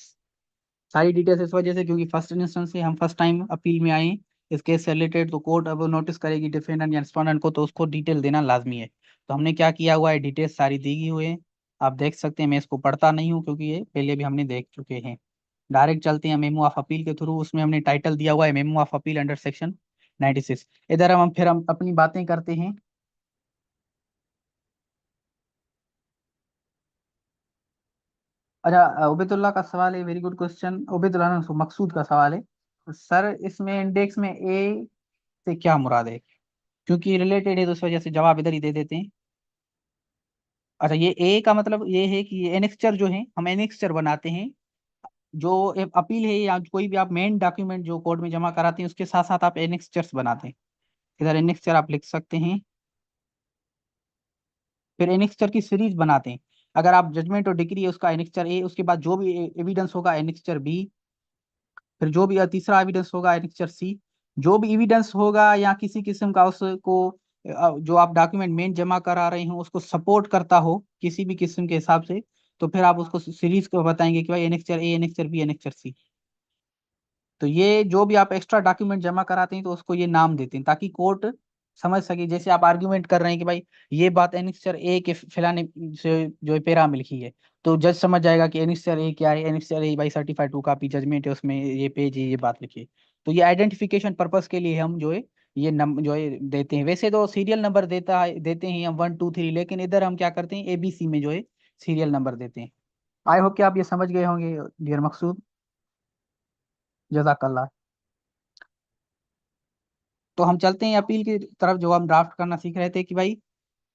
सारी डिटेल्स इस वजह से क्योंकि फर्स्ट इंस्टेंस से हम फर्स्ट टाइम अपील में आए हैं इस केस से रिलेटेड, तो कोर्ट अब नोटिस करेगी डिफेंडेंट या रिस्पोंडेंट को, तो उसको डिटेल देना लाजमी है। तो हमने क्या किया हुआ है, डिटेल्स सारी दी हुई है, आप देख सकते हैं। मैं इसको पढ़ता नहीं हूँ क्योंकि ये पहले भी हमने देख चुके हैं। डायरेक्ट चलते हैं मेमो ऑफ अपील के थ्रू। उसमें हमने टाइटल दिया हुआ है memo of appeal under section 96। इधर हम अपनी बातें करते हैं। अच्छा, उबैदुल्ला का सवाल है, वेरी गुड क्वेश्चन। उबैदुल्ला मकसूद का सवाल है, सर इसमें इंडेक्स में ए से क्या मुराद है? क्योंकि रिलेटेड है तो उस वजह से जवाब इधर ही दे देते हैं। अच्छा, ये ए का मतलब ये है कि ये एनेक्स्चर जो है, हम एनेक्स्चर बनाते हैं जो अपील है या कोई भी आप मेन डॉक्यूमेंट जो कोर्ट में जमा कराते हैं उसके साथ साथ आप एनेक्स्चर्स बनाते हैं। इधर एनेक्स्चर आप लिख सकते हैं। फिर एनेक्स्चर की सीरीज बनाते हैं। अगर आप जजमेंट और डिग्री है उसका एनेक्स्चर ए, उसके बाद जो भी एविडेंस होगा एनेक्स्चर बी, फिर जो भी तीसरा एविडेंस होगा एनेक्स्चर सी। जो भी एविडेंस होगा या किसी किस्म का उसको जो आप डॉक्यूमेंट मेन जमा करा रहे हो उसको सपोर्ट करता हो किसी भी किस्म के हिसाब से, तो फिर आप उसको सीरीज को बताएंगे कि भाई एनेक्स्चर ए, एनेक्स्चर बी, एनेक्स्चर सी। तो ये जो भी आप एक्स्ट्रा डॉक्यूमेंट जमा कराते हैं तो उसको ये नाम देते हैं ताकि कोर्ट समझ सके। जैसे आप आर्ग्यूमेंट कर रहे हैं कि भाई ये बात एनेक्स्चर ए के फलाने से जो है पेरा में लिखी है, तो जज समझ जाएगा कि एनेक्स्चर ए क्या है। एनेक्स्चर ए भाई सर्टिफाइड टू कॉपी जजमेंट है, उसमें ये पेज है, ये बात लिखी है। तो ये आइडेंटिफिकेशन पर्पस के लिए हम जो है ये जो है देते हैं। वैसे तो सीरियल नंबर देते हैं हम 1 2 3, लेकिन इधर हम क्या करते हैं एबीसी में जो है सीरियल नंबर देते हैं। आई होप कि आप ये समझ गए होंगे डियर मकसूद। जजाकल्ला। तो हम चलते हैं अपील की तरफ जो हम ड्राफ्ट करना सीख रहे थे कि भाई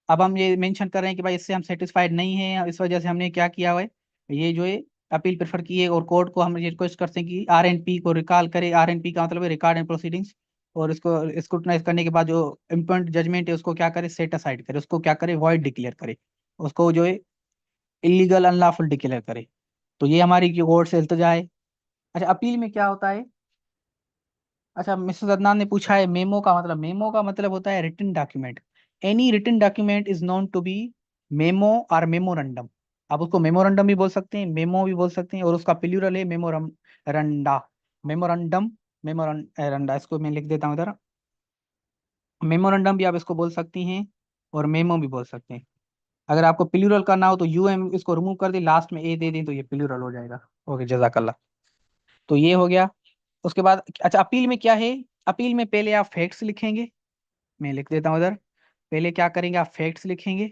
अब हम ये मेंशन कर रहे हैं कि भाई इससे हम सेटिस्फाइड नहीं है, इस वजह से हमने क्या किया हुआ है, ये जो है अपील प्रेफर की है। और कोर्ट को हम ये रिक्वेस्ट करते हैं कि आरएनपी को रिकॉल करे। आरएनपी का मतलब है रिकॉर्ड एंड प्रोसीडिंग्स। और इसको स्क्रूटनाइज करने के बाद जो इम्पोर्टेंट जजमेंट है उसको क्या करे, सेट असाइड करे, उसको क्या करे, वॉइड डिक्लेयर करे, उसको जो है इलीगल अनलॉफुल डिक्लेयर करे। तो ये हमारी कोर्ट से इल्तजा है। अच्छा, अपील में क्या होता है? अच्छा, मिसेस अदनान ने पूछा है मेमो का मतलब। मेमो का मतलब होता है written document. Any written document is known to be memo और मेमोरेंडम। आप उसको मेमोरेंडम भी बोल सकते हैं, मेमो भी बोल सकते हैं, और उसका प्लूरल है मेमोरम रंडा, मेमोरेंडम, मेमोरंडा। इसको मैं लिख देता हूँ इधर। मेमोरेंडम भी आप इसको बोल सकती हैं और मेमो भी बोल सकते हैं। अगर आपको प्लूरल करना हो तो यूएम इसको रिमूव कर दे, लास्ट में ए दे दें तो ये प्लूरल हो जाएगा। ओके, जजाकल्ला। तो ये हो गया। उसके बाद अच्छा अपील में क्या है, अपील में पहले आप फैक्ट्स लिखेंगे। मैं लिख देता हूँ इधर। पहले क्या करेंगे, आप फैक्ट्स लिखेंगे।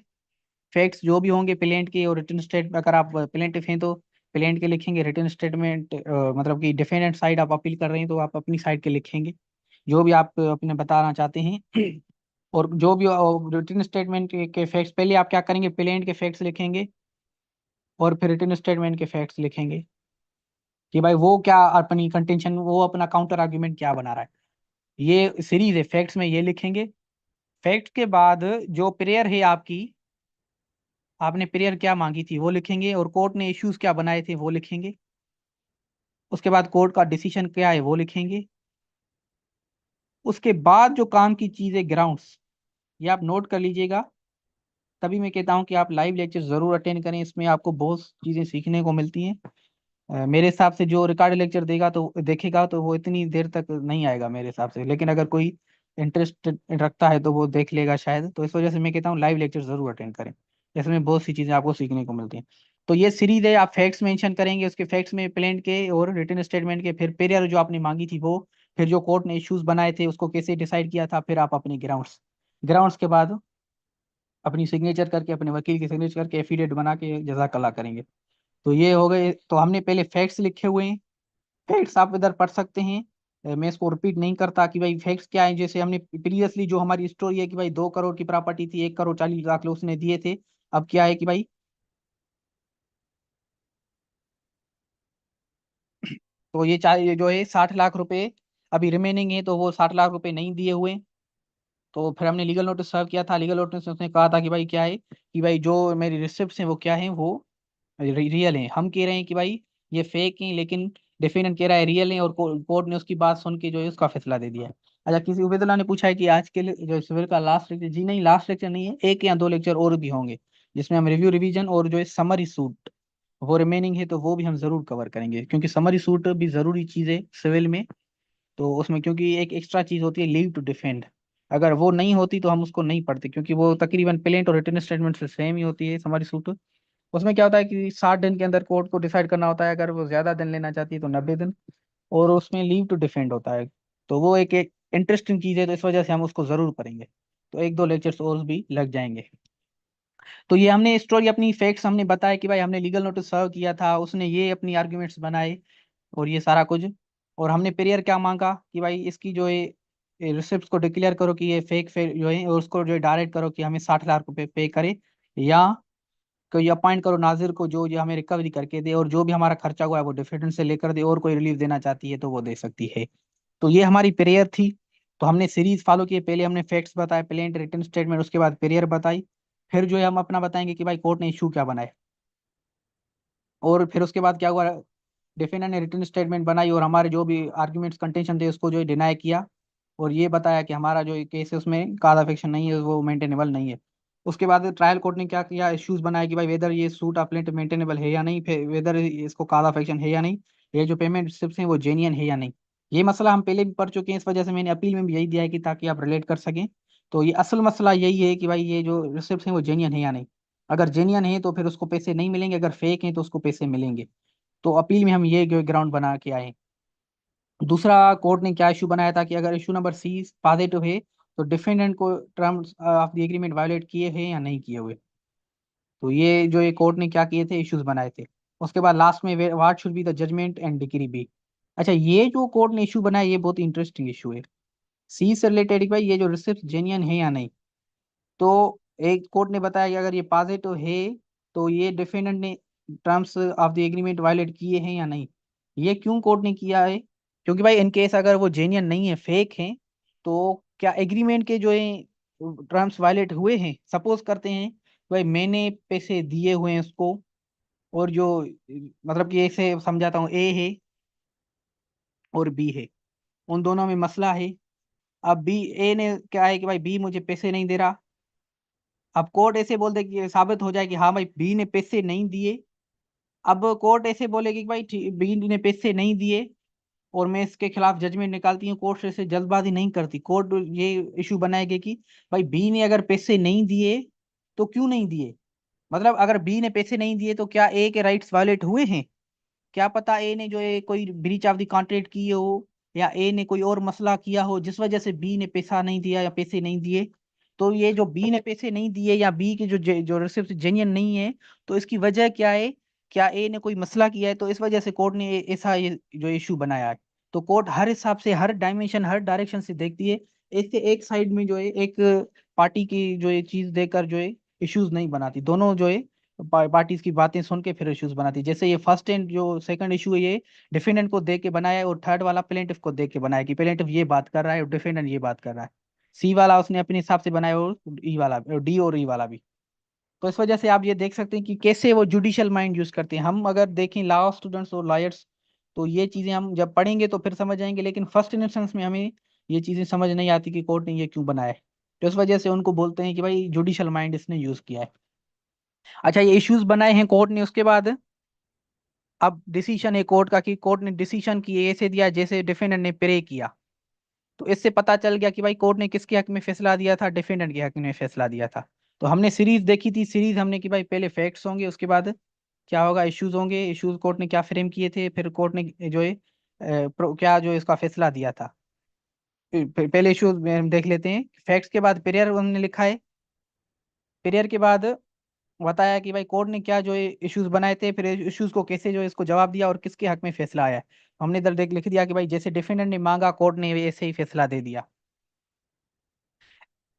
फैक्ट्स जो भी होंगे प्लेंट के और रिटन स्टेट, अगर आप प्लेंटिफ हैं तो प्लेंट के लिखेंगे। रिटन स्टेटमेंट मतलब कि डिफेंडेंट साइड आप अपील कर रहे हैं तो आप अपनी साइड के लिखेंगे जो भी आप अपने बताना चाहते हैं। और जो भी रिटन स्टेटमेंट के फैक्ट्स पहले आप क्या करेंगे, प्लेंट के फैक्ट्स लिखेंगे और फिर रिटन स्टेटमेंट के फैक्ट्स लिखेंगे कि भाई वो क्या अपनी कंटेंशन, वो अपना काउंटर आर्ग्यूमेंट क्या बना रहा है। ये सीरीज है, फैक्ट्स में ये लिखेंगे। फैक्ट के बाद जो प्रेयर है आपकी, आपने प्रेयर क्या मांगी थी वो लिखेंगे, और कोर्ट ने इश्यूज क्या बनाए थे वो लिखेंगे। उसके बाद कोर्ट का डिसीजन क्या है वो लिखेंगे। उसके बाद जो काम की चीजें ग्राउंड्स, ये आप नोट कर लीजिएगा। तभी मैं कहता हूँ कि आप लाइव लेक्चर जरूर अटेंड करें, इसमें आपको बहुत चीजें सीखने को मिलती हैं। मेरे हिसाब से जो रिकॉर्ड लेक्चर देगा तो देखेगा तो वो इतनी देर तक नहीं आएगा मेरे हिसाब से, लेकिन अगर कोई इंटरेस्ट रखता है तो वो देख लेगा शायद। तो इस वजह से मैं कहता हूँ लाइव लेक्चर जरूर अटेंड करें, इसमें बहुत सी चीजें आपको सीखने को मिलती हैं। तो ये सीरीज है, आप फैक्ट्स मेंशन करेंगे, उसके फैक्ट्स में प्लेंट के और रिटन स्टेटमेंट के, फिर पेरियर जो आपने मांगी थी वो, फिर जो कोर्ट ने इश्यूज बनाए थे उसको कैसे डिसाइड किया था, फिर आप अपने ग्राउंड्स, ग्राउंड्स के बाद अपनी सिग्नेचर करके, अपने वकील की सिग्नेचर करके एफिडेविट बना के जजाकल्ला करेंगे। तो ये हो गए। तो हमने पहले फैक्ट्स लिखे हुए हैं, फैक्ट्स आप इधर पढ़ सकते हैं। मैं इसको रिपीट नहीं करता कि भाई फैक्ट्स क्या है। जैसे हमने प्रीवियसली जो हमारी स्टोरी है कि भाई 2 करोड़ की प्रॉपर्टी थी, 1 करोड़ 40 लाख लोग उसने दिए थे। अब क्या है कि भाई, तो ये जो है 60 लाख रुपए अभी रिमेनिंग है, तो वो 60 लाख रुपए नहीं दिए हुए। तो फिर हमने लीगल नोटिस सर्व किया था। लीगल नोटिस में उसने कहा था कि भाई क्या है कि भाई जो मेरी रिसिप्ट हैं वो क्या है, वो रियल है। हम कह रहे हैं कि भाई ये फेक है, लेकिन डिफेंडेंट कह रहा है रियल है, और कोर्ट ने उसकी बात सुन के जो है उसका फैसला दे दिया है। अच्छा, किसी उबेदुल्ला ने पूछा है कि आज के लिए जो सिविल का लास्ट लेक्चर, जी नहीं लास्ट लेक्चर नहीं है, 1 या 2 लेक्चर और भी होंगे जिसमें हम रिव्यू रिवीजन और जो है समरी सूट वो रिमेनिंग है, तो वो भी हम जरूर कवर करेंगे, क्योंकि समरी सूट भी जरूरी चीज है सिविल में। तो उसमें क्योंकि एक एक्स्ट्रा चीज होती है लीव टू डिफेंड, अगर वो नहीं होती तो हम उसको नहीं पढ़ते, क्योंकि वो तकरीबन प्लेंट और रिटन स्टेटमेंट से सेम ही होती है हमारी सूट। उसमें क्या होता है कि 60 दिन के अंदर कोर्ट को डिसाइड करना होता है, अगर वो ज्यादा दिन लेना चाहती है तो 90 दिन, और उसमें लीव टू डिफेंड होता है। तो वो एक इंटरेस्टिंग चीज है, तो इस वजह से हम उसको जरूर पढ़ेंगे। तो 1 2 लेक्चर्स और भी लग जाएंगे। तो ये हमने स्टोरी अपनी फैक्ट्स हमने बताया कि भाई हमने लीगल नोटिस सर्व किया था, उसने ये अपनी आर्ग्यूमेंट्स बनाए और ये सारा कुछ। और हमने पेरियर क्या मांगा कि भाई इसकी जो है रिसिप्ट को डिक्लेयर करो कि ये फेक फेक जो है, और उसको जो है डायरेक्ट करो कि हमें 60 लाख रुपए पे करे, या कोई अपॉइंट करो नाजिर को जो जो हमें रिकवरी करके दे, और जो भी हमारा खर्चा हुआ है वो डिफेंडेंट से लेकर दे, और कोई रिलीफ देना चाहती है तो वो दे सकती है। तो ये हमारी प्रेयर थी। तो हमने सीरीज फॉलो किए, पहले हमने फैक्ट्स बताए, प्लेंट रिटन स्टेटमेंट, उसके बाद प्रेयर बताई, फिर जो है हम अपना बताएंगे कि भाई कोर्ट ने इशू क्या बनाए, और फिर उसके बाद क्या हुआ, डिफेंडेंट ने रिटन स्टेटमेंट बनाई और हमारे जो भी आर्ग्यूमेंट्स कंटेंशन थे उसको जो है डिनाई किया, और ये बताया कि हमारा जो केस है उसमें काज अफेक्शन नहीं है, वो मेंटेनेबल नहीं है। उसके बाद ट्रायल कोर्ट ने क्या किया, इश्यूज बनाया कि भाई वेदर ये सूट अपलेंट मेंटेनेबल है या नहीं, वेदर इसको काज अफेक्शन है या नहीं, ये जो पेमेंट स्लिप्स हैं वो जेन्यन है या नहीं। ये मसला हम पहले भी पढ़ चुके हैं, इस वजह से मैंने अपील में भी यही दिया है कि ताकि आप रिलेट कर सकें। तो ये असल मसला यही है कि भाई ये जो रिसिप्ट हैं वो जेन्यन है या नहीं। अगर जेन्यन है तो फिर उसको पैसे नहीं मिलेंगे, अगर फेक है तो उसको पैसे मिलेंगे। तो अपील में हम ये ग्राउंड बना के आए। दूसरा, कोर्ट ने क्या इशू बनाया था कि अगर इशू नंबर सी पॉजिटिव है तो डिफेंडेंट को terms of the agreement violate किए हैं या नहीं किए हुए। तो ये जो ये कोर्ट ने क्या किए थे, इश्यूज बनाए थे। उसके बाद लास्ट में what should be the judgment and decree be. अच्छा, ये जो कोर्ट ने इशू बनाया ये बहुत इंटरेस्टिंग इशू है। सी से रिलेटेड भाई ये जो रिसिप्ट जेन्युइन है या नहीं। तो एक कोर्ट ने बताया कि अगर ये पॉजिटिव है तो ये डिफेंडेंट ने terms of the agreement violate किए हैं या नहीं। ये क्यों कोर्ट ने किया है, क्योंकि भाई इन केस अगर वो जेन्युइन नहीं है, फेक है, तो क्या एग्रीमेंट के जो है टर्म्स वायलेट हुए हैं। सपोज करते हैं भाई मैंने पैसे दिए हुए हैं उसको, और जो मतलब कि ऐसे समझाता हूँ, ए है और बी है, उन दोनों में मसला है। अब बी, ए ने क्या है कि भाई बी मुझे पैसे नहीं दे रहा। अब कोर्ट ऐसे बोल दे कि ये साबित हो जाए कि हाँ भाई बी ने पैसे नहीं दिए। अब कोर्ट ऐसे बोलेगी कि भाई बी ने पैसे नहीं दिए, और मैं इसके खिलाफ जजमेंट निकालती हूँ। कोर्ट से जल्दबाजी नहीं करती, कोर्ट ये इशू बनाएगी कि भाई बी ने अगर पैसे नहीं दिए तो क्यों नहीं दिए। मतलब अगर बी ने पैसे नहीं दिए तो क्या ए के राइट्स वायलेट हुए हैं। क्या पता ए ने जो है कोई ब्रीच ऑफ द कॉन्ट्रैक्ट किए हो, या ए ने कोई और मसला किया हो जिस वजह से बी ने पैसा नहीं दिया या पैसे नहीं दिए। तो ये जो बी ने पैसे नहीं दिए या बी के जो रिसिप्ट जेन्युइन नहीं है, तो इसकी वजह क्या है, क्या ए ने कोई मसला किया है। तो इस वजह से कोर्ट ने ऐसा ये जो इशू बनाया है। तो कोर्ट हर हिसाब से, हर डायमेंशन, हर डायरेक्शन से देखती है। इससे एक साइड में जो है एक पार्टी की जो है चीज देकर जो है इश्यूज नहीं बनाती, दोनों जो है पार्टीज की बातें सुन के फिर इश्यूज बनाती है। जैसे ये फर्स्ट एंड जो सेकंड इशू है ये डिफेंडेंट को देख के बनाया है, और थर्ड वाला प्लेंटिफ को देख के बनाया कि प्लेंटिफ ये बात कर रहा है और डिफेंडेंट ये बात कर रहा है। सी वाला उसने अपने हिसाब से बनाया, और ई वाला, डी और ई वाला भी। तो इस वजह से आप ये देख सकते हैं कि कैसे वो जुडिशियल माइंड यूज करते हैं। हम अगर देखें लॉ स्टूडेंट्स और लॉयर्स, तो ये चीजें हम जब पढ़ेंगे तो फिर समझ आएंगे, लेकिन फर्स्ट इंस्टेंस में हमें ये चीजें समझ नहीं आती कि कोर्ट ने ये क्यों बनाया है। तो इस वजह से उनको बोलते हैं कि भाई जुडिशियल माइंड इसने यूज किया है। अच्छा, ये इश्यूज बनाए हैं कोर्ट ने, उसके बाद अब डिसीजन है कोर्ट का कि कोर्ट ने डिसीजन की ऐसे दिया जैसे डिफेंडेंट ने प्रे किया। तो इससे पता चल गया कि भाई कोर्ट ने किसके हक में फैसला दिया था, डिफेंडेंट के हक में फैसला दिया था। तो हमने सीरीज देखी थी, सीरीज हमने कि भाई पहले फैक्ट्स होंगे, उसके बाद क्या होगा, इश्यूज होंगे, इश्यूज कोर्ट ने क्या फ्रेम किए थे, फिर कोर्ट ने जो है क्या जो इसका फैसला दिया था। पहले इश्यूज में हम देख लेते हैं, फैक्ट्स के बाद पेरियर उन्होंने लिखा है, पेरियर के बाद बताया कि भाई कोर्ट ने क्या जो है इश्यूज बनाए थे, फिर इश्यूज को कैसे जो है इसको जवाब दिया और किसके हक में फैसला आया है। हमने इधर देख लिख दिया कि भाई जैसे डिफेंडेंट ने मांगा कोर्ट ने वैसे ही फैसला दे दिया।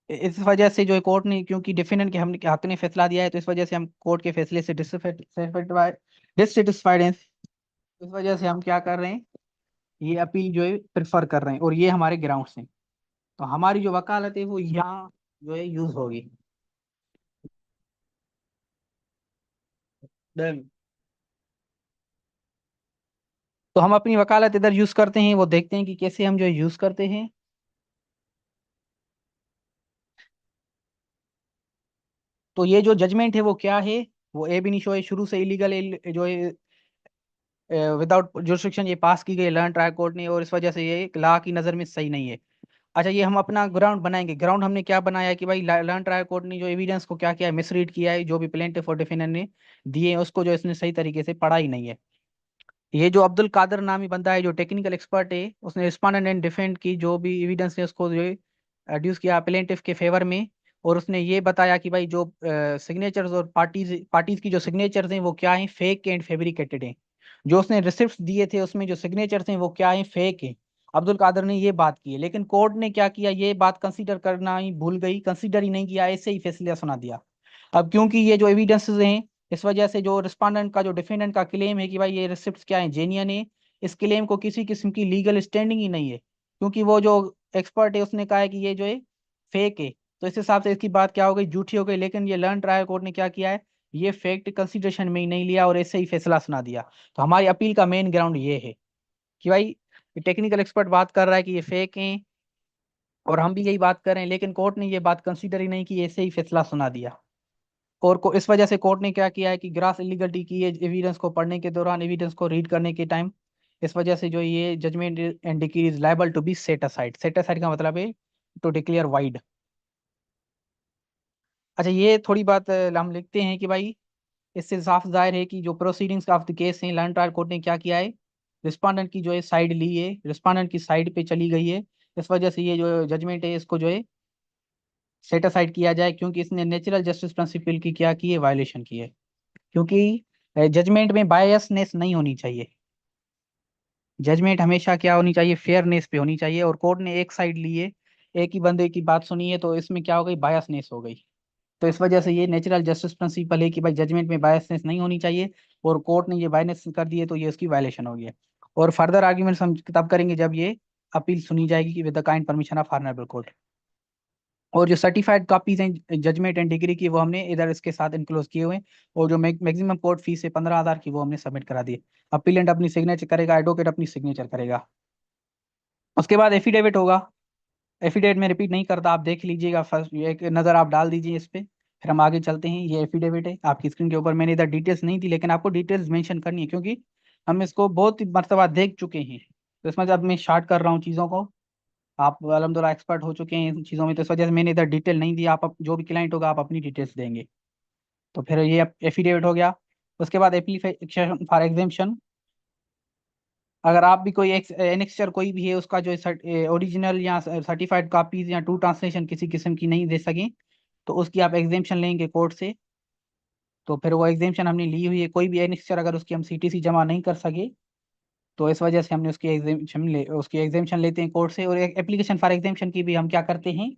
इस वजह से जो है कोर्ट ने, क्योंकि डिफेंडेंट के हमने हक ने फैसला दिया है, तो इस वजह से हम कोर्ट के फैसले से डिससेटिस्फाइड हैं। इस वजह से हम क्या कर रहे हैं, ये अपील जो है प्रेफर कर रहे हैं, और ये हमारे ग्राउंड्स हैं। तो हमारी जो वकालत है वो यहाँ जो है यूज होगी। Done। तो हम अपनी वकालत इधर यूज करते हैं, वो देखते हैं कि कैसे हम जो है यूज करते हैं। तो ये जो जजमेंट है वो क्या है, वो ए बिनिशो है, शुरू से इलीगल जो है, विदाउट जुरिस्डिक्शन ये पास की गई लर्न ट्रायल कोर्ट ने, और इस वजह से ये लॉ की नज़र में सही नहीं है। अच्छा, ये हम अपना ग्राउंड बनाएंगे। ग्राउंड हमने क्या बनाया है कि भाई लर्न ट्रायल कोर्ट ने जो एविडेंस को क्या किया है, मिसरीड किया है, जो भी प्लेंटिफ और डिफेंडेंट ने दिए हैं उसको जो इसने सही तरीके से पढ़ा ही नहीं है। ये जो अब्दुल कादर नामी बंदा है, जो टेक्निकल एक्सपर्ट है, उसने रिस्पोंडेंट एंड डिफेंड की जो भी एविडेंस है उसको जो एड्यूस किया प्लेंटिफ के फेवर में। और उसने ये बताया कि भाई जो सिग्नेचर्स और पार्टीज पार्टीज की जो सिग्नेचर्स हैं वो क्या हैं, फेक एंड फेब्रिकेटेड हैं। जो उसने रिसिप्ट दिए थे उसमें जो सिग्नेचर्स हैं वो क्या हैं, फेक हैं। अब्दुल कादर ने ये बात की है, लेकिन कोर्ट ने क्या किया, ये बात कंसीडर करना ही भूल गई, कंसीडर ही नहीं किया, ऐसे ही फैसला सुना दिया। अब क्योंकि ये जो एविडेंसेस हैं, इस वजह से जो रिस्पोंडेंट का जो डिफेंडेंट का क्लेम है कि भाई ये रिसिप्ट क्या है, जेन्युइन है, इस क्लेम को किसी किस्म की लीगल स्टैंडिंग ही नहीं है, क्योंकि वो जो एक्सपर्ट है उसने कहा है कि ये जो है फेक है। तो इस हिसाब से इसकी बात क्या हो गई, झूठी हो गई। लेकिन ये लर्न ट्रायल कोर्ट ने क्या किया है, ये फैक्ट कंसिडरेशन में ही नहीं लिया और ऐसे ही फैसला सुना दिया। तो हमारी अपील का मेन ग्राउंड ये है कि भाई टेक्निकल एक्सपर्ट बात कर रहा है कि ये फेक है, और हम भी यही बात कर रहे हैं, लेकिन कोर्ट ने ये बात कंसीडर ही नहीं की, ऐसे ही फैसला सुना दिया। और इस वजह से कोर्ट ने क्या किया है कि ग्रास इलीगलिटी की है एविडेंस को पढ़ने के दौरान, एविडेंस को रीड करने के टाइम। इस वजह से जो ये judgment and decree is liable to be set aside. Set aside का मतलब है टू डिक्लेयर वाइड। अच्छा, ये थोड़ी बात हम लिखते हैं कि भाई इससे साफ जाहिर है कि जो प्रोसीडिंग्स ऑफ द केस हैं, लर्न ट्रायल कोर्ट ने क्या किया है, रिस्पोंडेंट की जो है साइड ली है, रिस्पोंडेंट की साइड पे चली गई है। इस वजह से ये जो जजमेंट है इसको जो है सेट असाइड किया जाए, क्योंकि इसने नेचुरल जस्टिस प्रिंसिपल की क्या की है, वायलेशन की है। क्योंकि जजमेंट में बायसनेस नहीं होनी चाहिए, जजमेंट हमेशा क्या होनी चाहिए, फेयरनेस पे होनी चाहिए। और कोर्ट ने एक साइड ली है, एक ही बंदे की बात सुनी है, तो इसमें क्या हो गई, बायसनेस हो गई। तो इस वजह से ये नेचुरल जस्टिस प्रिंसिपल है कि भाई जजमेंट में बायसनेस नहीं होनी चाहिए, और कोर्ट ने ये बायनेस कर दी है तो ये उसकी वायलेशन हो गई है। और फर्दर आर्ग्यूमेंट्स हम तब करेंगे जब ये अपील सुनी जाएगी with the kind permission of honourable court. और जो सर्टिफाइड कॉपीज हैं जजमेंट एंड डिग्री की, वो हमने इधर इसके साथ इनक्लोज किए हुए हैं। और जो मैक्सिमम कोर्ट फीस है 15,000 की, वो हमने सबमिट करा दी है। अपीलेंट अपनी सिग्नेचर करेगा, एडवोकेट अपनी सिग्नेचर करेगा। उसके बाद एफिडेविट होगा। एफिडेविट में रिपीट नहीं करता, आप देख लीजिएगा, फर्स्ट एक नज़र आप डाल दीजिए इस पे, फिर हम आगे चलते हैं। ये एफिडेविट है आपकी स्क्रीन के ऊपर, मैंने इधर डिटेल्स नहीं दी, लेकिन आपको डिटेल्स मेंशन करनी है, क्योंकि हम इसको बहुत ही मरतबा देख चुके हैं। तो इसमें जब मैं स्टार्ट कर रहा हूँ चीज़ों को, आप अलहमदुल्ला एक्सपर्ट हो चुके हैं इन चीज़ों में, तो इस वजह से मैंने इधर डिटेल नहीं दी। आप जो भी क्लाइंट होगा आप अपनी डिटेल्स देंगे। तो फिर ये एफिडेविट हो गया। उसके बाद एप्लीकेशन फॉर एग्जामेशन। अगर आप भी कोई एनेक्स्चर कोई भी है उसका जो ओरिजिनल या सर्टिफाइड कॉपीज या टू ट्रांसलेशन किसी किस्म की नहीं दे सके, तो उसकी आप एग्जामेशन लेंगे कोर्ट से। तो फिर वो एग्जामेशन हमने ली हुई है, कोई भी एनेक्स्चर अगर उसकी हम सीटीसी जमा नहीं कर सके, तो इस वजह से हमने उसकी एग्जामेशन लेते हैं कोर्ट से। और एक एप्लीकेशन फॉर एग्जामेशन की भी हम क्या करते हैं,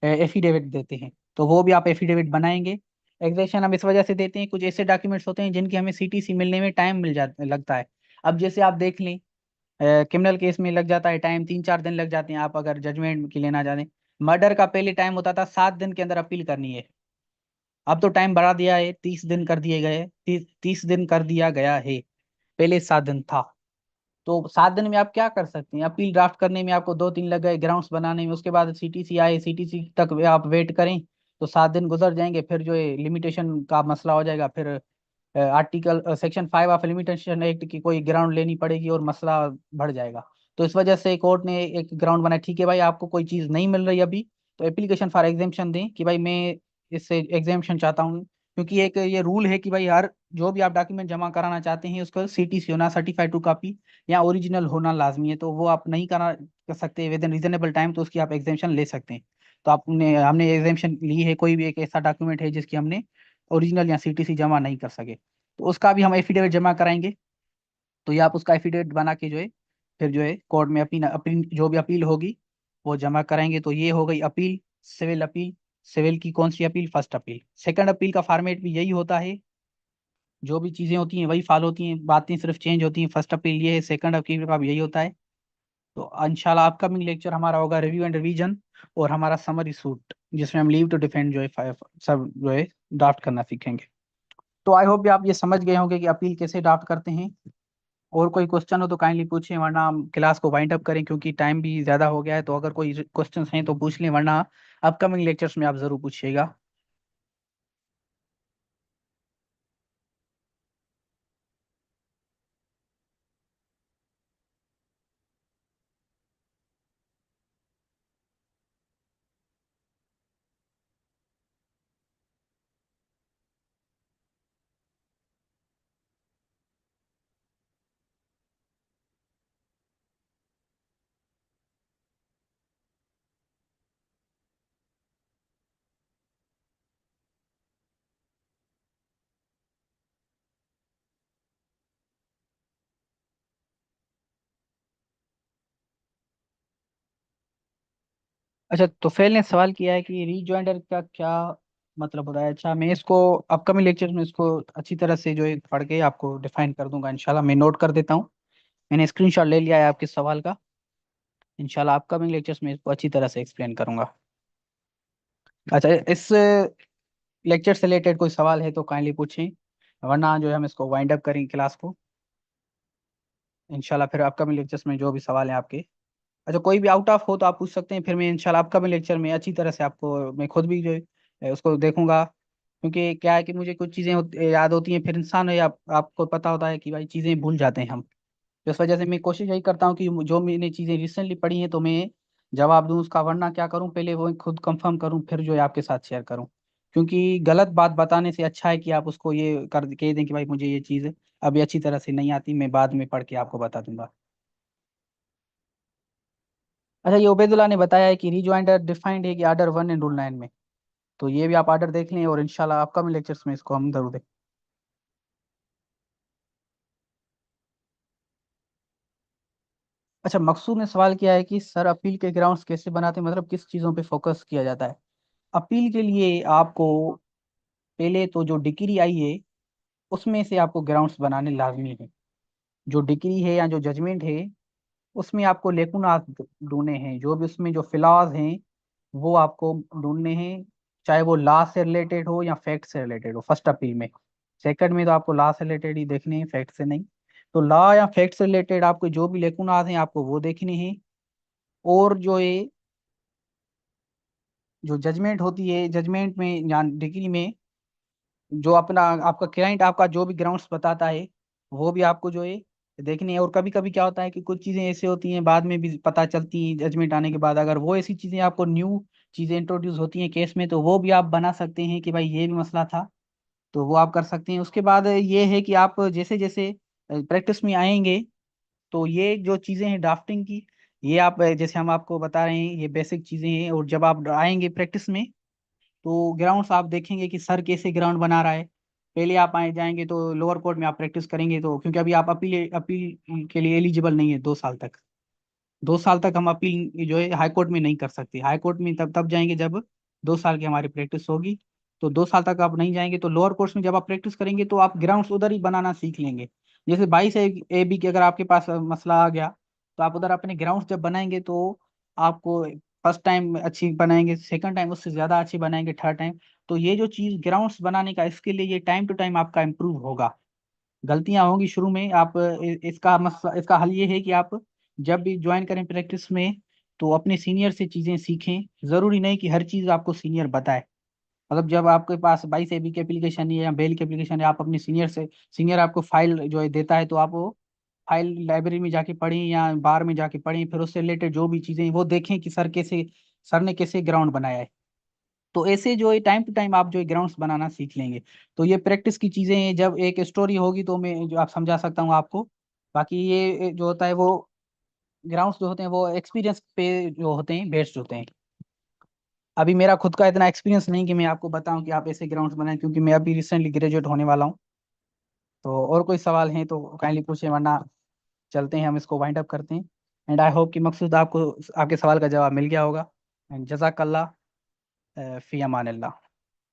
एफिडेविट देते हैं। तो वो भी आप एफिडेविट बनाएंगे। एग्जामेशन हम इस वजह से देते हैं, कुछ ऐसे डॉक्यूमेंट्स होते हैं जिनकी हमें सीटीसी मिलने में टाइम मिल जाता लगता है। अब जैसे आप देख लें, क्रिमिनल केस में लग जाता है टाइम, 3-4 दिन लग जाते हैं, आप अगर जजमेंट की लेना चाहते हैं। मर्डर का पहले टाइम होता था 7 दिन के अंदर अपील करनी है, अब तो टाइम बढ़ा दिया है, 30 दिन कर दिए गए, 30 दिन कर दिया गया है। पहले 7 दिन था। तो 7 दिन में आप क्या कर सकते हैं, अपील ड्राफ्ट करने में आपको 2-3 लग गए, ग्राउंड्स बनाने में, उसके बाद सीटीसी आए, सीटीसी तक आप वेट करें, तो 7 दिन गुजर जाएंगे। फिर जो है लिमिटेशन का मसला हो जाएगा, फिर article section 5 of limitation act की कोई ग्राउंड लेनी पड़ेगी और मसला बढ़ जाएगा। तो इस वजह से कोर्ट ने एक ग्राउंड बनाया, ठीक है भाई आपको कोई चीज नहीं मिल रही अभी, तो एप्लीकेशन फॉर एग्जाम्पशन दें कि भाई मैं इससे एग्जाम्पशन चाहता हूँ। क्योंकि एक ये रूल है कि भाई हर जो भी आप डॉक्यूमेंट जमा कराना चाहते हैं उसको सीटीसी होना, सर्टिफाइड टू कॉपी, या ओरिजिनल होना लाजमी है। तो वो आप नहीं कर सकते विद इन रीजनेबल टाइम, तो उसकी आप एग्जाम्पशन ले सकते हैं। तो आपने हमने एग्जाम्पशन ली है, कोई भी एक ऐसा डॉक्यूमेंट है जिसकी हमने ओरिजिनल या सीटीसी जमा नहीं कर सके, तो उसका भी हम एफिडेविट जमा कराएंगे। तो ये आप उसका एफिडेविट बना के जो है फिर जो है कोर्ट में अपनी अपनी जो भी अपील होगी वो जमा कराएंगे। तो ये हो गई अपील, सिविल अपील। सिविल की कौन सी appeal? First appeal. Second appeal का फॉर्मेट भी यही होता है, जो भी चीजें होती हैं वही फॉलो होती हैं, बातें सिर्फ चेंज होती हैं। फर्स्ट अपील ये है, सेकंड अपील का भी यही होता है। तो इंशाल्लाह अपकमिंग लेक्चर हमारा होगा रिव्यू एंड रिवीजन, और हमारा समरी सूट जिसमें हम लीव टू डिफेंड जो है सब जो है ड्राफ्ट करना सीखेंगे। तो आई होप आप ये समझ गए होंगे कि अपील कैसे ड्राफ्ट करते हैं। और कोई क्वेश्चन हो तो काइंडली पूछें, वरना हम क्लास को वाइंड अप करें क्योंकि टाइम भी ज़्यादा हो गया है। तो अगर कोई क्वेश्चन हैं तो पूछ लें, वरना अपकमिंग लेक्चर्स में आप ज़रूर पूछिएगा। अच्छा, तो फेल ने सवाल किया है कि रीजॉइंडर का क्या मतलब होता है। अच्छा, मैं इसको अपकमिंग लेक्चर में इसको अच्छी तरह से जो है पढ़ के आपको डिफाइन कर दूंगा इंशाल्लाह। मैं नोट कर देता हूँ, मैंने स्क्रीनशॉट ले लिया है आपके सवाल का। इंशाल्लाह अपकमिंग लेक्चर्स में इसको अच्छी तरह से एक्सप्लेन करूंगा। अच्छा, इस लेक्चर से रिलेटेड कोई सवाल है तो काइंडली पूछें, वरना जो है हम इसको वाइंड अप करेंगे क्लास को इंशाल्लाह। फिर अपकमिंग लेक्चर्स में जो भी सवाल हैं आपके, अच्छा कोई भी आउट ऑफ हो तो आप पूछ सकते हैं, फिर मैं इंशाल्लाह अपकमिंग लेक्चर में अच्छी तरह से आपको मैं खुद भी जो है उसको देखूंगा। क्योंकि क्या है कि मुझे कुछ चीज़ें याद होती हैं, फिर इंसान है आपको पता होता है कि भाई चीज़ें भूल जाते हैं हम। तो इस वजह से मैं कोशिश यही करता हूँ कि जो मैंने चीज़ें रिसेंटली पढ़ी हैं तो मैं जवाब दूँ उसका, वरना क्या करूँ पहले वो खुद कंफर्म करूँ फिर जो है आपके साथ शेयर करूँ। क्योंकि गलत बात बताने से अच्छा है कि आप उसको ये कर कह दें कि भाई मुझे ये चीज़ अभी अच्छी तरह से नहीं आती, मैं बाद में पढ़ के आपको बता दूंगा। अच्छा, ये उबैदुल्ला ने बताया है कि रीजॉइंडर डिफाइंड है कि आर्डर 1 एंड रूल 9 में। तो ये भी आप आर्डर देख लें और इंशाल्लाह अपकमिंग लेक्चर्स में इसको हम जरूर देखें। अच्छा, मकसूद ने सवाल किया है कि सर अपील के ग्राउंड्स कैसे बनाते हैं, मतलब किस चीज़ों पे फोकस किया जाता है। अपील के लिए आपको पहले तो जो डिक्री आई है उसमें से आपको ग्राउंड्स बनाने लाजमी है। जो डिक्री है या जो जजमेंट है उसमें आपको लेकुनात ढूंढने हैं, जो भी उसमें जो फिलॉज हैं वो आपको ढूंढने हैं। चाहे वो लॉ से रिलेटेड हो या फैक्ट से रिलेटेड हो, फर्स्ट अपील में। सेकंड में तो आपको लॉ से रिलेटेड ही देखने हैं, फैक्ट से नहीं। तो लॉ या फैक्ट से रिलेटेड आपको जो भी लेकुनात हैं आपको वो देखने हैं। और जो ये जो जजमेंट होती है, जजमेंट में या डिग्री में जो अपना आपका क्लाइंट आपका जो भी ग्राउंड्स बताता है वो भी आपको जो है देखनी है। और कभी कभी क्या होता है कि कुछ चीजें ऐसे होती हैं बाद में भी पता चलती हैं जजमेंट आने के बाद, अगर वो ऐसी चीजें आपको न्यू चीजें इंट्रोड्यूस होती हैं केस में तो वो भी आप बना सकते हैं कि भाई ये भी मसला था, तो वो आप कर सकते हैं। उसके बाद ये है कि आप जैसे जैसे प्रैक्टिस में आएंगे तो ये जो चीजें हैं ड्राफ्टिंग की, ये आप जैसे हम आपको बता रहे हैं ये बेसिक चीजें हैं। और जब आप आएंगे प्रैक्टिस में तो ग्राउंड्स आप देखेंगे कि सर कैसे ग्राउंड बना रहा है। पहले आप आए जाएंगे तो लोअर कोर्ट में आप प्रैक्टिस करेंगे, तो क्योंकि अभी आप अपील अपील के लिए एलिजिबल नहीं है 2 साल तक। 2 साल तक हम अपील जो है हाई कोर्ट में नहीं कर सकते। हाई कोर्ट में तब तब जाएंगे जब 2 साल की हमारी प्रैक्टिस होगी। तो 2 साल तक आप नहीं जाएंगे, तो लोअर कोर्ट्स में जब आप प्रैक्टिस करेंगे तो आप ग्राउंड्स उधर ही बनाना सीख लेंगे। जैसे 22 ए बी के अगर आपके पास मसला आ गया तो आप उधर अपने ग्राउंड्स जब बनाएंगे तो आपको फर्स्ट टाइम अच्छी बनाएंगे, सेकंड टाइम उससे ज्यादा अच्छी बनाएंगे, थर्ड टाइम। तो ये जो चीज ग्राउंड्स बनाने का इसके लिए ये टाइम टू टाइम आपका इम्प्रूव होगा। गलतियां होंगी शुरू में, आप इसका मसला इसका हल ये है कि आप जब भी ज्वाइन करें प्रैक्टिस में तो अपने सीनियर से चीजें सीखें। जरूरी नहीं कि हर चीज आपको सीनियर बताए। मतलब जब आपके पास 22 ए बी की एप्लीकेशन है या बेल की एप्लीकेशन है, आप अपने सीनियर से, सीनियर आपको फाइल जो है देता है तो आप वो फाइल लाइब्रेरी में जाके पढ़ें या बार में जाके पढ़ें, फिर उससे रिलेटेड जो भी चीज़ें हैं वो देखें कि सर ने कैसे ग्राउंड बनाया है। तो ऐसे जो है टाइम टू टाइम आप जो है ग्राउंड्स बनाना सीख लेंगे। तो ये प्रैक्टिस की चीज़ें हैं, जब एक स्टोरी होगी तो मैं जो आप समझा सकता हूँ आपको। बाकी ये जो होता है वो ग्राउंड्स जो होते हैं वो एक्सपीरियंस पे जो होते हैं बेस्ड होते हैं। अभी मेरा खुद का इतना एक्सपीरियंस नहीं कि मैं आपको बताऊं कि आप ऐसे ग्राउंड्स बनाएं, क्योंकि मैं अभी रिसेंटली ग्रेजुएट होने वाला हूं। तो और कोई सवाल है तो काइंडली पूछें, वरना चलते हैं, हम इसको वाइंड अप करते हैं। एंड आई होप कि मकसूद आपको आपके सवाल का जवाब मिल गया होगा। एंड जज़ाकल्लाह, फी अमान अल्लाह।